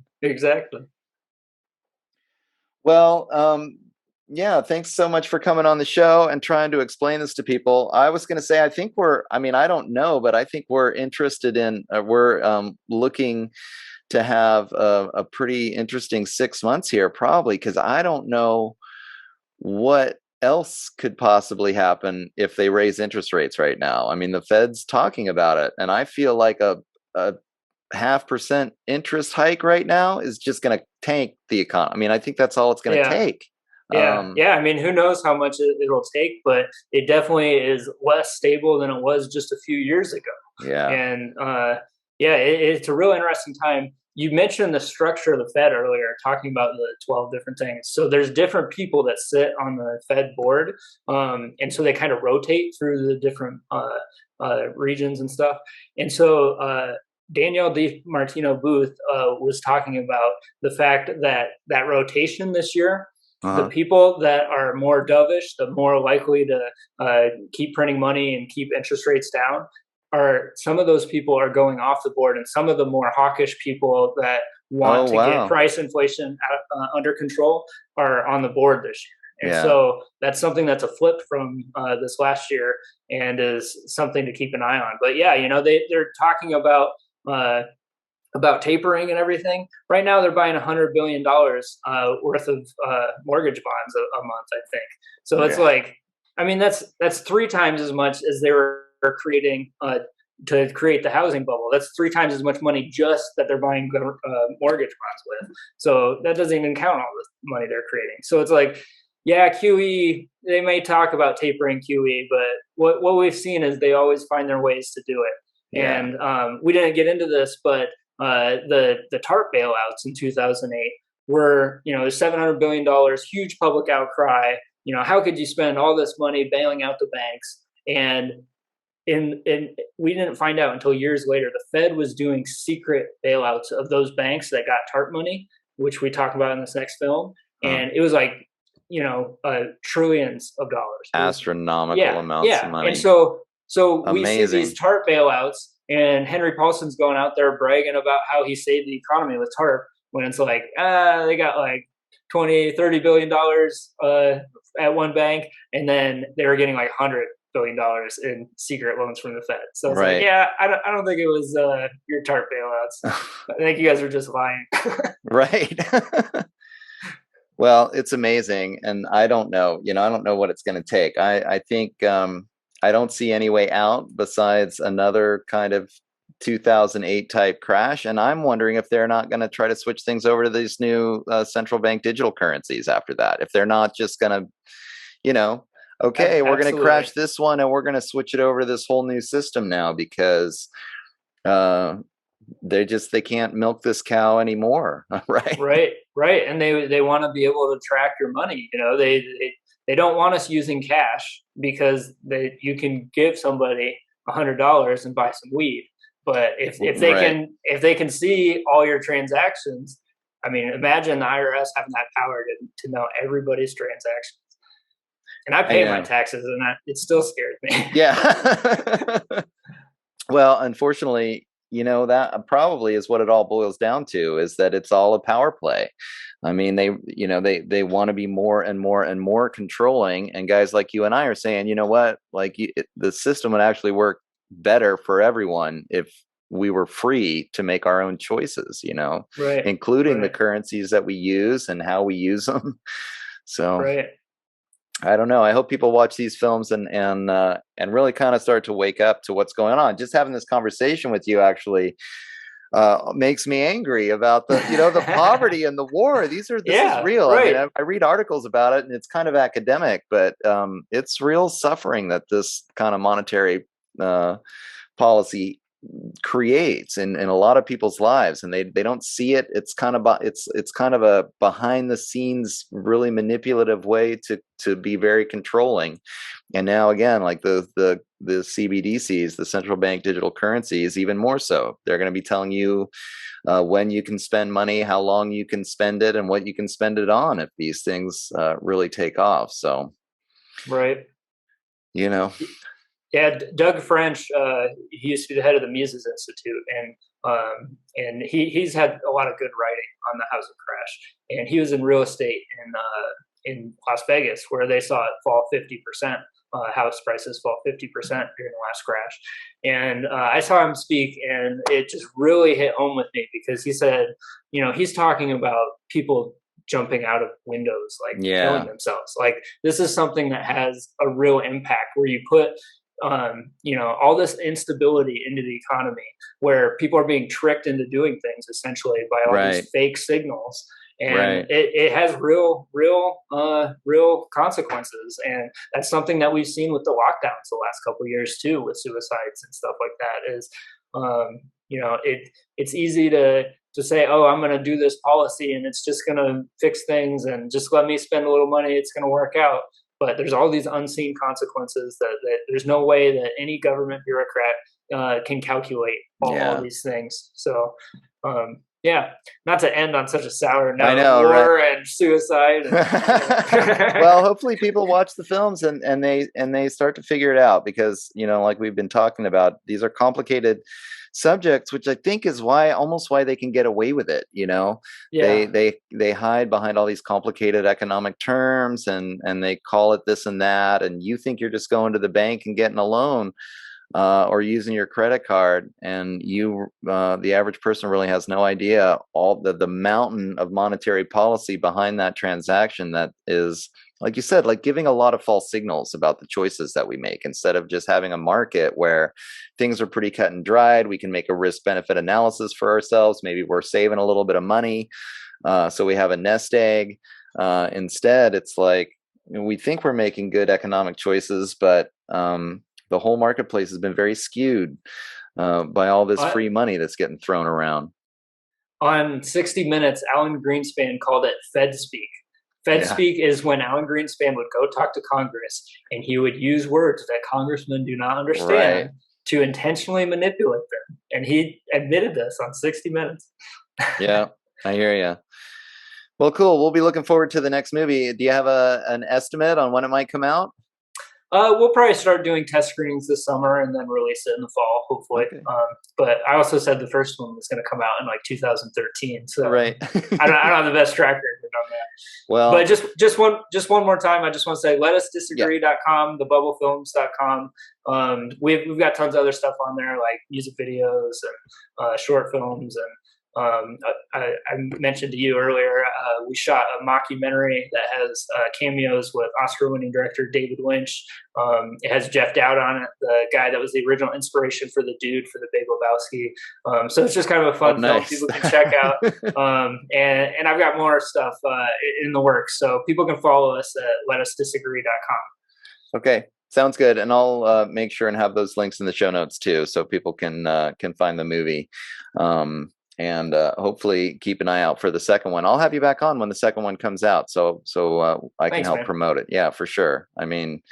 Well, yeah, thanks so much for coming on the show and trying to explain this to people. I was going to say, I don't know, but I think we're interested in, we're looking to have a pretty interesting 6 months here, probably, because I don't know what else could possibly happen if they raise interest rates right now. I mean, the Fed's talking about it, and I feel like a 0.5% interest hike right now is just going to tank the economy. I mean, I think that's all it's going to take. I mean, who knows how much it'll take, but it definitely is less stable than it was just a few years ago. Yeah. And it's a real interesting time. You mentioned the structure of the Fed earlier, talking about the 12 different things. So there's different people that sit on the Fed board. And so they kind of rotate through the different regions and stuff. And so Danielle DiMartino Booth was talking about the fact that that rotation this year, the people that are more dovish, the more likely to keep printing money and keep interest rates down, are some of those people are going off the board, and some of the more hawkish people that want to get price inflation under control are on the board this year. And so that's something that's a flip from this last year, and is something to keep an eye on. But yeah, they're talking about tapering and everything. Right now, they're buying $100 billion worth of mortgage bonds a month, I think. So it's like, I mean, that's 3 times as much as they were creating to create the housing bubble. That's 3 times as much money just that they're buying mortgage bonds with. So that doesn't even count all the money they're creating. So it's like, yeah, QE, they may talk about tapering QE, but what we've seen is they always find their ways to do it. Yeah. And we didn't get into this, but the TARP bailouts in 2008 were, $700 billion, huge public outcry. How could you spend all this money bailing out the banks? And we didn't find out until years later, the Fed was doing secret bailouts of those banks that got TARP money, which we talk about in this next film. And it was like, trillions of dollars. Astronomical amounts of money. And so we see these TARP bailouts, and Henry Paulson's going out there bragging about how he saved the economy with TARP, when it's like, they got like $20-30 billion at one bank, and then they were getting like $100 billion in secret loans from the Fed. So it's like, yeah, I don't think it was your TARP bailouts. I think you guys are just lying. Right. Well, it's amazing, and I don't know. I don't know what it's going to take. I think I don't see any way out besides another kind of 2008 type crash, and I'm wondering if they're not going to try to switch things over to these new central bank digital currencies after that. If they're not just going to, okay, we're going to crash this one and we're going to switch it over to this whole new system now, because they can't milk this cow anymore. Right. And they want to be able to track your money. They don't want us using cash, because you can give somebody $100 and buy some weed. But if they can see all your transactions, I mean, imagine the IRS having that power to know everybody's transactions. And I pay my taxes, and it still scares me. Yeah. Well, unfortunately, that probably is what it all boils down to, is that it's all a power play. I mean, they want to be more and more and more controlling. And guys like you and I are saying, you know what, like the system would actually work better for everyone if we were free to make our own choices, including the currencies that we use and how we use them. So I don't know. I hope people watch these films and really kind of start to wake up to what's going on. Just having this conversation with you actually makes me angry about the the poverty and the war. This is real. Right. I mean, I read articles about it, and it's kind of academic, but it's real suffering that this kind of monetary policy creates in a lot of people's lives, and they don't see it. It's kind of a behind the scenes, really manipulative way to be very controlling. And now again, like the CBDCs, the central bank digital currencies, even more so. They're going to be telling you when you can spend money, how long you can spend it, and what you can spend it on if these things really take off. So Yeah, Doug French, he used to be the head of the Mises Institute, and he's had a lot of good writing on the housing crash. And he was in real estate in Las Vegas, where they saw it fall 50%, house prices fall 50% during the last crash. And I saw him speak, and it just really hit home with me, because he said, he's talking about people jumping out of windows, like killing themselves. Like, this is something that has a real impact, where you put all this instability into the economy, where people are being tricked into doing things essentially by all these fake signals, and it has real consequences. And that's something that we've seen with the lockdowns the last couple of years too, with suicides and stuff like that. Is it's easy to say, oh, I'm going to do this policy and it's just going to fix things, and just let me spend a little money, it's going to work out. but there's all these unseen consequences that there's no way that any government bureaucrat can calculate all these things. So, yeah, not to end on such a sour note. I know, war right? and suicide. Well, hopefully people watch the films and they start to figure it out, because like we've been talking about, these are complicated subjects, which I think is why they can get away with it. Yeah. They hide behind all these complicated economic terms, and they call it this and that, and you think you're just going to the bank and getting a loan, or using your credit card, and the average person really has no idea all the mountain of monetary policy behind that transaction that is, like you said, like giving a lot of false signals about the choices that we make. Instead of just having a market where things are pretty cut and dried, we can make a risk-benefit analysis for ourselves. Maybe we're saving a little bit of money, so we have a nest egg. Instead, it's like we think we're making good economic choices, but the whole marketplace has been very skewed by all this free money that's getting thrown around. On 60 Minutes, Alan Greenspan called it Fed speak. Fed speak is when Alan Greenspan would go talk to Congress, and he would use words that congressmen do not understand to intentionally manipulate them. And he admitted this on 60 Minutes. Yeah, I hear you. Well, cool. We'll be looking forward to the next movie. Do you have an estimate on when it might come out? We'll probably start doing test screenings this summer and then release it in the fall, hopefully. Okay. But I also said the first one was going to come out in like 2013. So right. I don't have the best track record on that. Well, but just one more time, I just want to say letusdisagree.com, thebubblefilms.com. We've got tons of other stuff on there, like music videos and short films, and I mentioned to you earlier, we shot a mockumentary that has cameos with Oscar-winning director David Lynch. It has Jeff Dowd on it, the guy that was the original inspiration for The Dude for The Big Lebowski. So it's just kind of a fun film people can check out. And I've got more stuff in the works, so people can follow us at letusdisagree.com. Okay. Sounds good, and I'll make sure and have those links in the show notes too, so people can find the movie. And hopefully keep an eye out for the second one. I'll have you back on when the second one comes out, so I can help promote it. Yeah, for sure. I mean,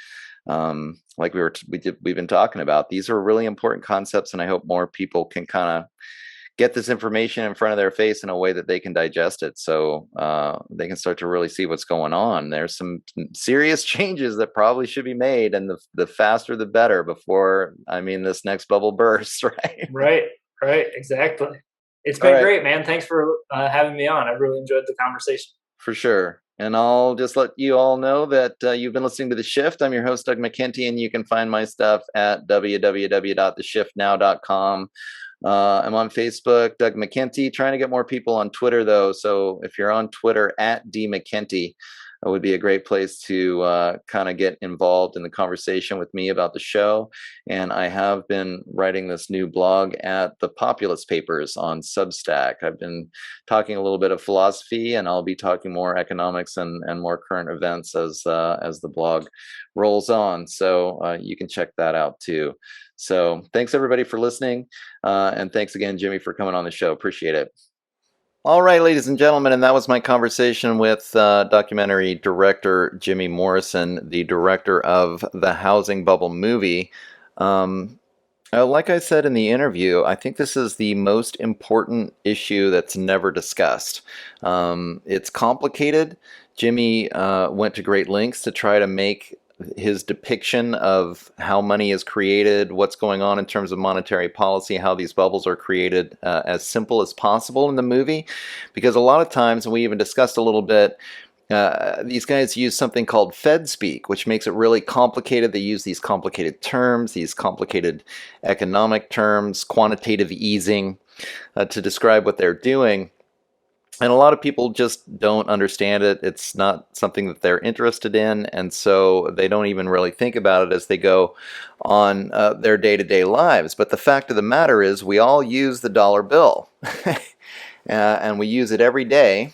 like we've been talking about, these are really important concepts, and I hope more people can kind of get this information in front of their face in a way that they can digest it, so they can start to really see what's going on. There's some serious changes that probably should be made, and the faster the better before, this next bubble bursts, right? Right, exactly. It's been great, man. Thanks for having me on. I really enjoyed the conversation. For sure. And I'll just let you all know that you've been listening to The Shift. I'm your host, Doug McKenty, and you can find my stuff at www.theshiftnow.com. I'm on Facebook, Doug McKenty, trying to get more people on Twitter, though. So if you're on Twitter, at DMcKenty, it would be a great place to kind of get involved in the conversation with me about the show. And I have been writing this new blog at the Populist Papers on Substack. I've been talking a little bit of philosophy, and I'll be talking more economics and more current events as the blog rolls on. So you can check that out too. So thanks everybody for listening. And thanks again, Jimmy, for coming on the show. Appreciate it. All right, ladies and gentlemen, and that was my conversation with documentary director Jimmy Morrison, the director of the Housing Bubble movie. Like I said in the interview, I think this is the most important issue that's never discussed. It's complicated. Jimmy went to great lengths to try to make his depiction of how money is created, what's going on in terms of monetary policy, how these bubbles are created, as simple as possible in the movie. Because a lot of times, and we even discussed a little bit, these guys use something called Fed speak, which makes it really complicated. They use these complicated terms, these complicated economic terms, quantitative easing, to describe what they're doing. And a lot of people just don't understand it. It's not something that they're interested in, and so they don't even really think about it as they go on their day-to-day lives. But the fact of the matter is, we all use the dollar bill, and we use it every day,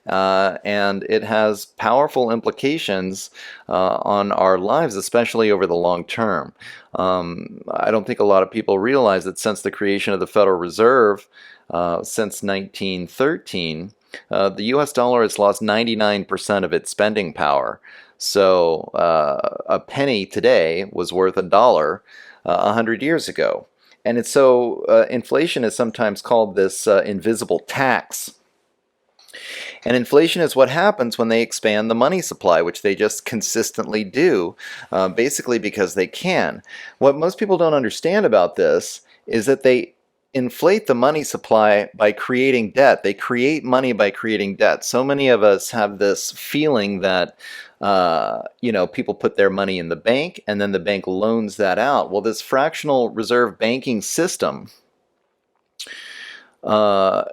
and it has powerful implications on our lives, especially over the long term. I don't think a lot of people realize that since the creation of the Federal Reserve, since 1913, the U.S. dollar has lost 99% of its spending power. So a penny today was worth $1 100 years ago. And it's so inflation is sometimes called this invisible tax. And inflation is what happens when they expand the money supply, which they just consistently do, basically because they can. What most people don't understand about this is that they inflate the money supply by creating debt. They create money by creating debt. So many of us have this feeling that people put their money in the bank and then the bank loans that out. Well, this fractional reserve banking system uh,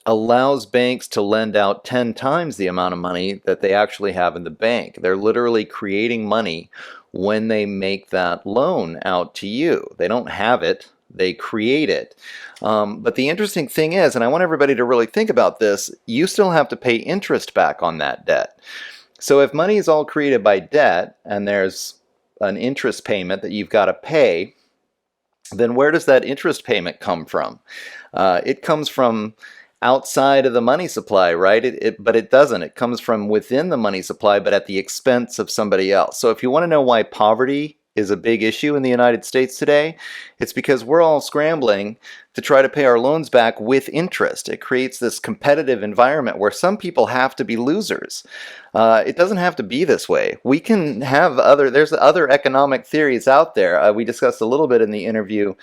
allows banks to lend out 10 times the amount of money that they actually have in the bank. They're literally creating money when they make that loan out to you. They don't have it, they create it. But the interesting thing is, and I want everybody to really think about this, you still have to pay interest back on that debt. So if money is all created by debt and there's an interest payment that you've got to pay, then where does that interest payment come from? It comes from outside of the money supply, right? But it doesn't. It comes from within the money supply, but at the expense of somebody else. So if you want to know why poverty is a big issue in the United States today, it's because we're all scrambling to try to pay our loans back with interest. It creates this competitive environment where some people have to be losers. It doesn't have to be this way. We can have there's other economic theories out there. We discussed a little bit in the interview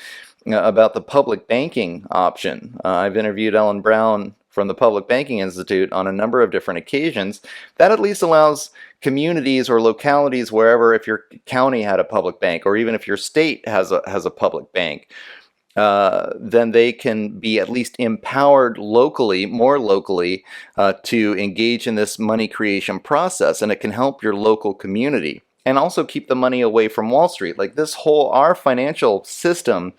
about the public banking option. I've interviewed Ellen Brown from the Public Banking Institute on a number of different occasions. That at least allows communities or localities wherever, if your county had a public bank, or even if your state has a public bank, then they can be at least empowered locally, more locally, to engage in this money creation process, and it can help your local community. And also keep the money away from Wall Street. Like our financial system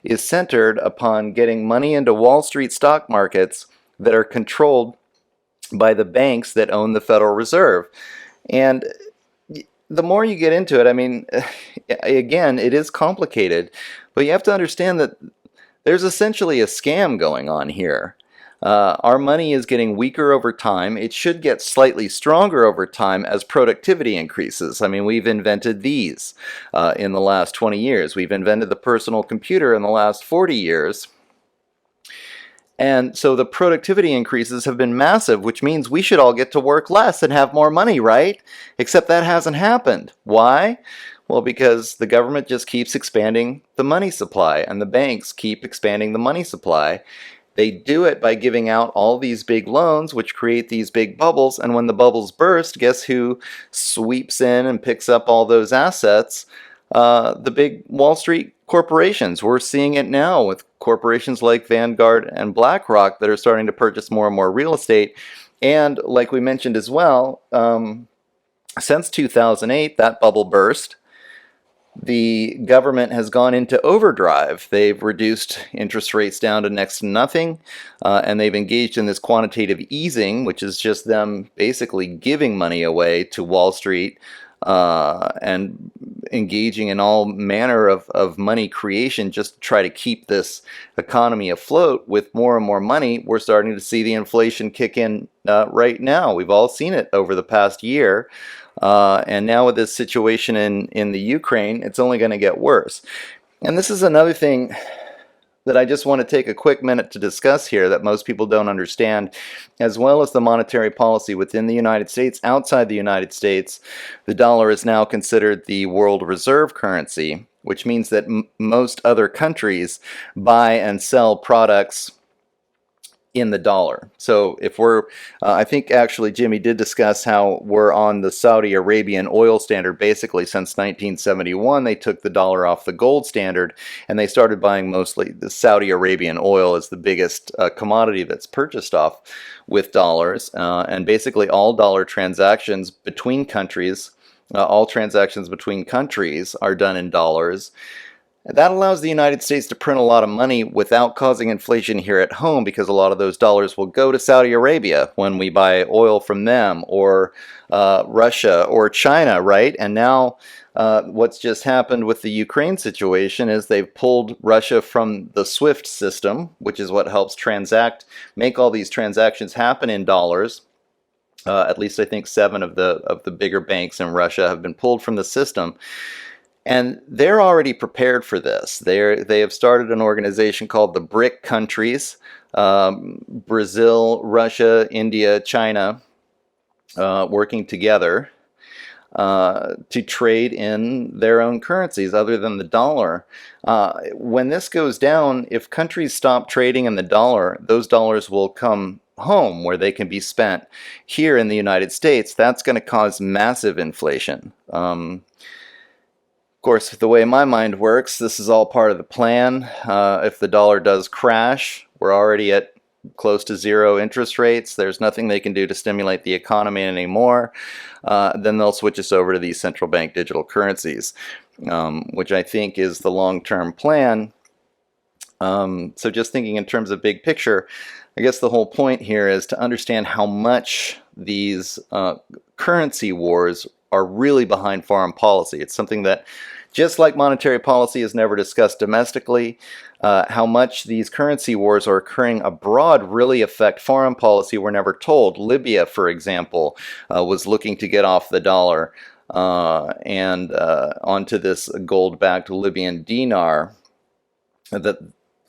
is centered upon getting money into Wall Street stock markets that are controlled by the banks that own the Federal Reserve. And the more you get into it, I mean, again, it is complicated, but you have to understand that there's essentially a scam going on here. Our money is getting weaker over time. It should get slightly stronger over time as productivity increases. I mean, we've invented these in the last 20 years. We've invented the personal computer in the last 40 years. And so the productivity increases have been massive, which means we should all get to work less and have more money, right? Except that hasn't happened. Why? Well, because the government just keeps expanding the money supply, and the banks keep expanding the money supply. They do it by giving out all these big loans, which create these big bubbles, and when the bubbles burst, guess who sweeps in and picks up all those assets? The big Wall Street corporations. We're seeing it now with corporations like Vanguard and BlackRock that are starting to purchase more and more real estate. And like we mentioned as well, since 2008, that bubble burst, the government has gone into overdrive. They've reduced interest rates down to next to nothing, and they've engaged in this quantitative easing, which is just them basically giving money away to Wall Street and engaging in all manner of money creation just to try to keep this economy afloat. With more and more money, we're starting to see the inflation kick in right now. We've all seen it over the past year. And now with this situation in the Ukraine, it's only going to get worse. And this is another thing that I just want to take a quick minute to discuss here that most people don't understand, as well as the monetary policy within the United States. Outside the United States, the dollar is now considered the world reserve currency, which means that most other countries buy and sell products in the dollar. So if I think actually Jimmy did discuss how we're on the Saudi Arabian oil standard basically since 1971. They took the dollar off the gold standard and they started buying mostly the Saudi Arabian oil as the biggest commodity that's purchased off with dollars. And basically all dollar transactions between countries, all transactions between countries are done in dollars. That allows the United States to print a lot of money without causing inflation here at home, because a lot of those dollars will go to Saudi Arabia when we buy oil from them, or Russia or China, right? And now what's just happened with the Ukraine situation is they've pulled Russia from the SWIFT system, which is what helps make all these transactions happen in dollars. At least I think 7 of the bigger banks in Russia have been pulled from the system. And they're already prepared for this. They have started an organization called the BRIC countries, Brazil, Russia, India, China, working together to trade in their own currencies other than the dollar. When this goes down, if countries stop trading in the dollar, those dollars will come home where they can be spent. Here in the United States, that's going to cause massive inflation. Of course, the way my mind works, this is all part of the plan. If the dollar does crash, we're already at close to zero interest rates. There's nothing they can do to stimulate the economy anymore. Then they'll switch us over to these central bank digital currencies, which I think is the long-term plan. So just thinking in terms of big picture, I guess the whole point here is to understand how much these currency wars are really behind foreign policy. It's something that, just like monetary policy is never discussed domestically, how much these currency wars are occurring abroad really affect foreign policy. We're never told. Libya, for example, was looking to get off the dollar and onto this gold-backed Libyan dinar that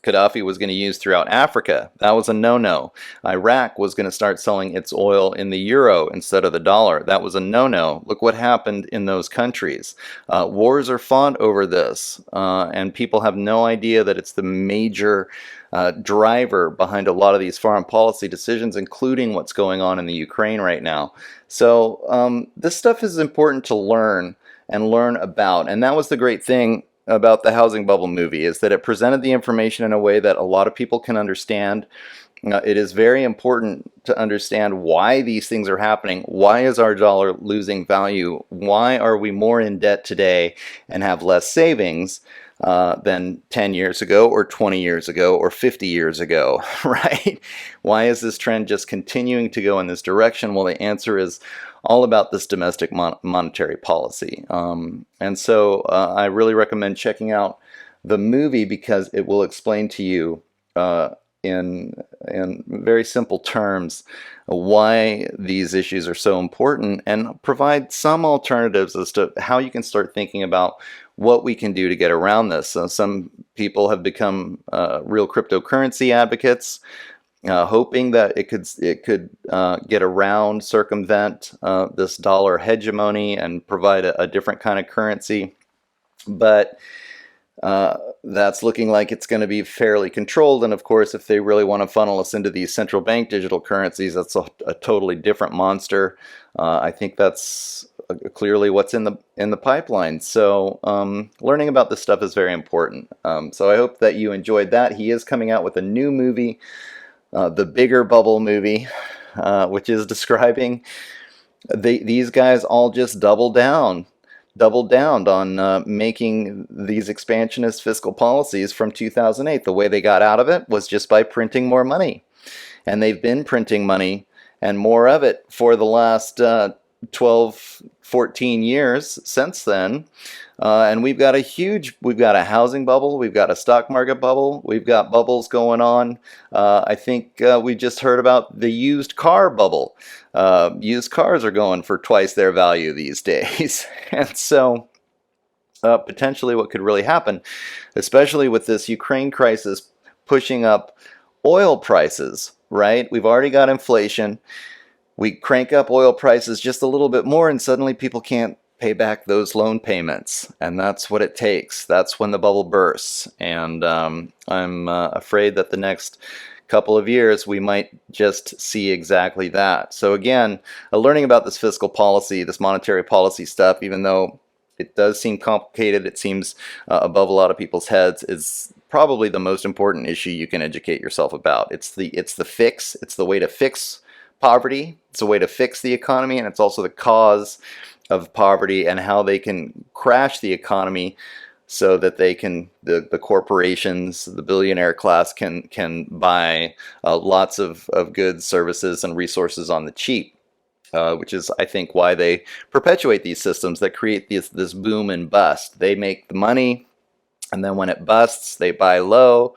Gaddafi was going to use throughout Africa. That was a no-no. Iraq was going to start selling its oil in the euro instead of the dollar. That was a no-no. Look what happened in those countries. Wars are fought over this, and people have no idea that it's the major driver behind a lot of these foreign policy decisions, including what's going on in the Ukraine right now. So this stuff is important to learn and learn about, and that was the great thing about the housing bubble movie, is that it presented the information in a way that a lot of people can understand. It is very important to understand why these things are happening. Why is our dollar losing value? Why are we more in debt today and have less savings than 10 years ago or 20 years ago or 50 years ago, right? Why is this trend just continuing to go in this direction? Well, the answer is all about this domestic monetary policy. And so I really recommend checking out the movie because it will explain to you in very simple terms why these issues are so important and provide some alternatives as to how you can start thinking about what we can do to get around this. So some people have become real cryptocurrency advocates, hoping that it could get around, circumvent this dollar hegemony and provide a different kind of currency. But that's looking like it's going to be fairly controlled. And of course, if they really want to funnel us into these central bank digital currencies, that's a totally different monster. I think that's clearly what's in the pipeline. So learning about this stuff is very important. So I hope that you enjoyed that. He is coming out with a new movie, the Bigger Bubble movie, which is describing these guys all just doubled down on making these expansionist fiscal policies from 2008. The way they got out of it was just by printing more money. And they've been printing money and more of it for the last 12, 14 years since then. And we've got a housing bubble, we've got a stock market bubble, we've got bubbles going on. I think we just heard about the used car bubble. Used cars are going for twice their value these days. And so potentially what could really happen, especially with this Ukraine crisis pushing up oil prices, right? We've already got inflation. We crank up oil prices just a little bit more and suddenly people can't pay back those loan payments, and that's what it takes. That's when the bubble bursts, and I'm afraid that the next couple of years we might just see exactly that. So again, learning about this fiscal policy, this monetary policy stuff, even though it does seem complicated, it seems above a lot of people's heads, is probably the most important issue you can educate yourself about. It's the fix. It's the way to fix poverty. It's a way to fix the economy, and it's also the cause of poverty and how they can crash the economy so that they can, the corporations, the billionaire class can buy lots of goods, services, and resources on the cheap, which is, I think, why they perpetuate these systems that create this boom and bust. They make the money, and then when it busts, they buy low,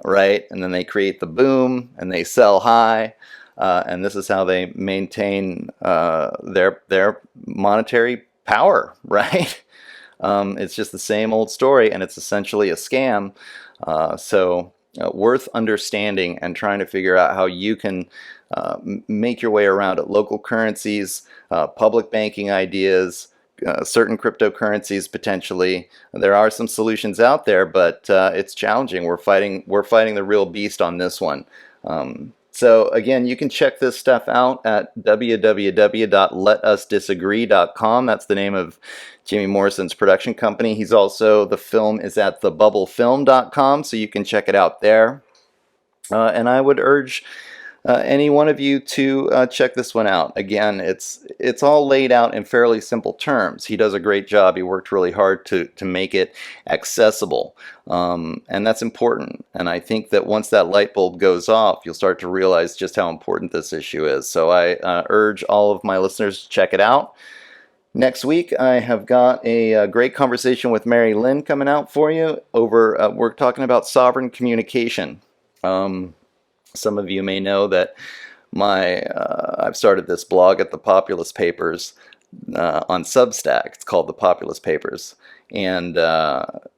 right? And then they create the boom, and they sell high. and this is how they maintain their monetary power, right? It's just the same old story, and it's essentially a scam. Worth understanding and trying to figure out how you can make your way around it. Local currencies, public banking ideas, certain cryptocurrencies potentially. There are some solutions out there, but it's challenging. We're fighting the real beast on this one. So again, you can check this stuff out at www.letusdisagree.com. That's the name of Jimmy Morrison's production company. The film is at thebubblefilm.com, so you can check it out there. And I would urge any one of you to check this one out. Again, it's all laid out in fairly simple terms. He does a great job. He worked really hard to make it accessible, and that's important. And I think that once that light bulb goes off, you'll start to realize just how important this issue is. So I urge all of my listeners to check it out. Next week, I have got a great conversation with Mary Lynn coming out for you. We're talking about sovereign communication. Some of you may know that I've started this blog at the Populist Papers on Substack. It's called the Populist Papers. And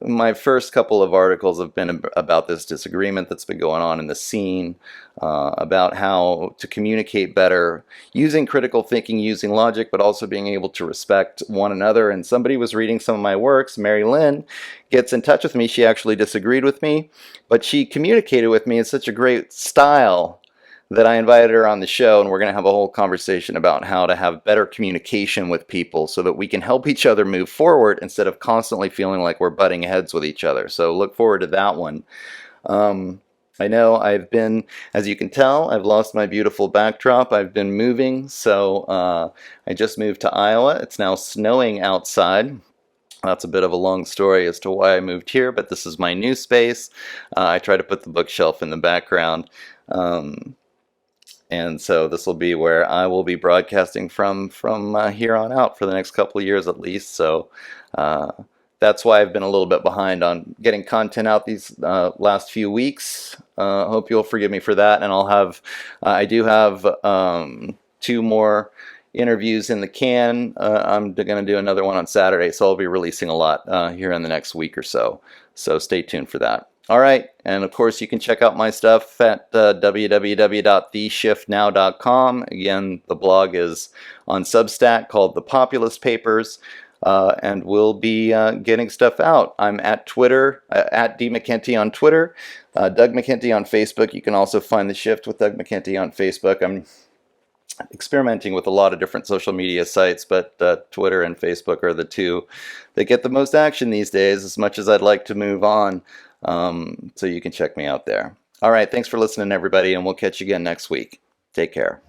my first couple of articles have been about this disagreement that's been going on in the scene, about how to communicate better, using critical thinking, using logic, but also being able to respect one another. And somebody was reading some of my works. Mary Lynn gets in touch with me. She actually disagreed with me, but she communicated with me in such a great style that I invited her on the show, and we're going to have a whole conversation about how to have better communication with people so that we can help each other move forward instead of constantly feeling like we're butting heads with each other. So look forward to that one. I know I've been, as you can tell, I've lost my beautiful backdrop. I've been moving, so I just moved to Iowa. It's now snowing outside. That's a bit of a long story as to why I moved here, but this is my new space. I try to put the bookshelf in the background. And so this will be where I will be broadcasting from here on out for the next couple of years at least. So that's why I've been a little bit behind on getting content out these last few weeks. Hope you'll forgive me for that. And I do have 2 more interviews in the can. I'm going to do another one on Saturday, so I'll be releasing a lot here in the next week or so. So stay tuned for that. All right, and of course you can check out my stuff at www.theshiftnow.com. Again, the blog is on Substack called The Populist Papers, and we'll be getting stuff out. I'm at Twitter, at D. McKenty on Twitter, Doug McKenty on Facebook. You can also find The Shift with Doug McKenty on Facebook. I'm experimenting with a lot of different social media sites, but Twitter and Facebook are the 2 that get the most action these days, as much as I'd like to move on. So you can check me out there. All right, thanks for listening, everybody, and we'll catch you again next week. Take care.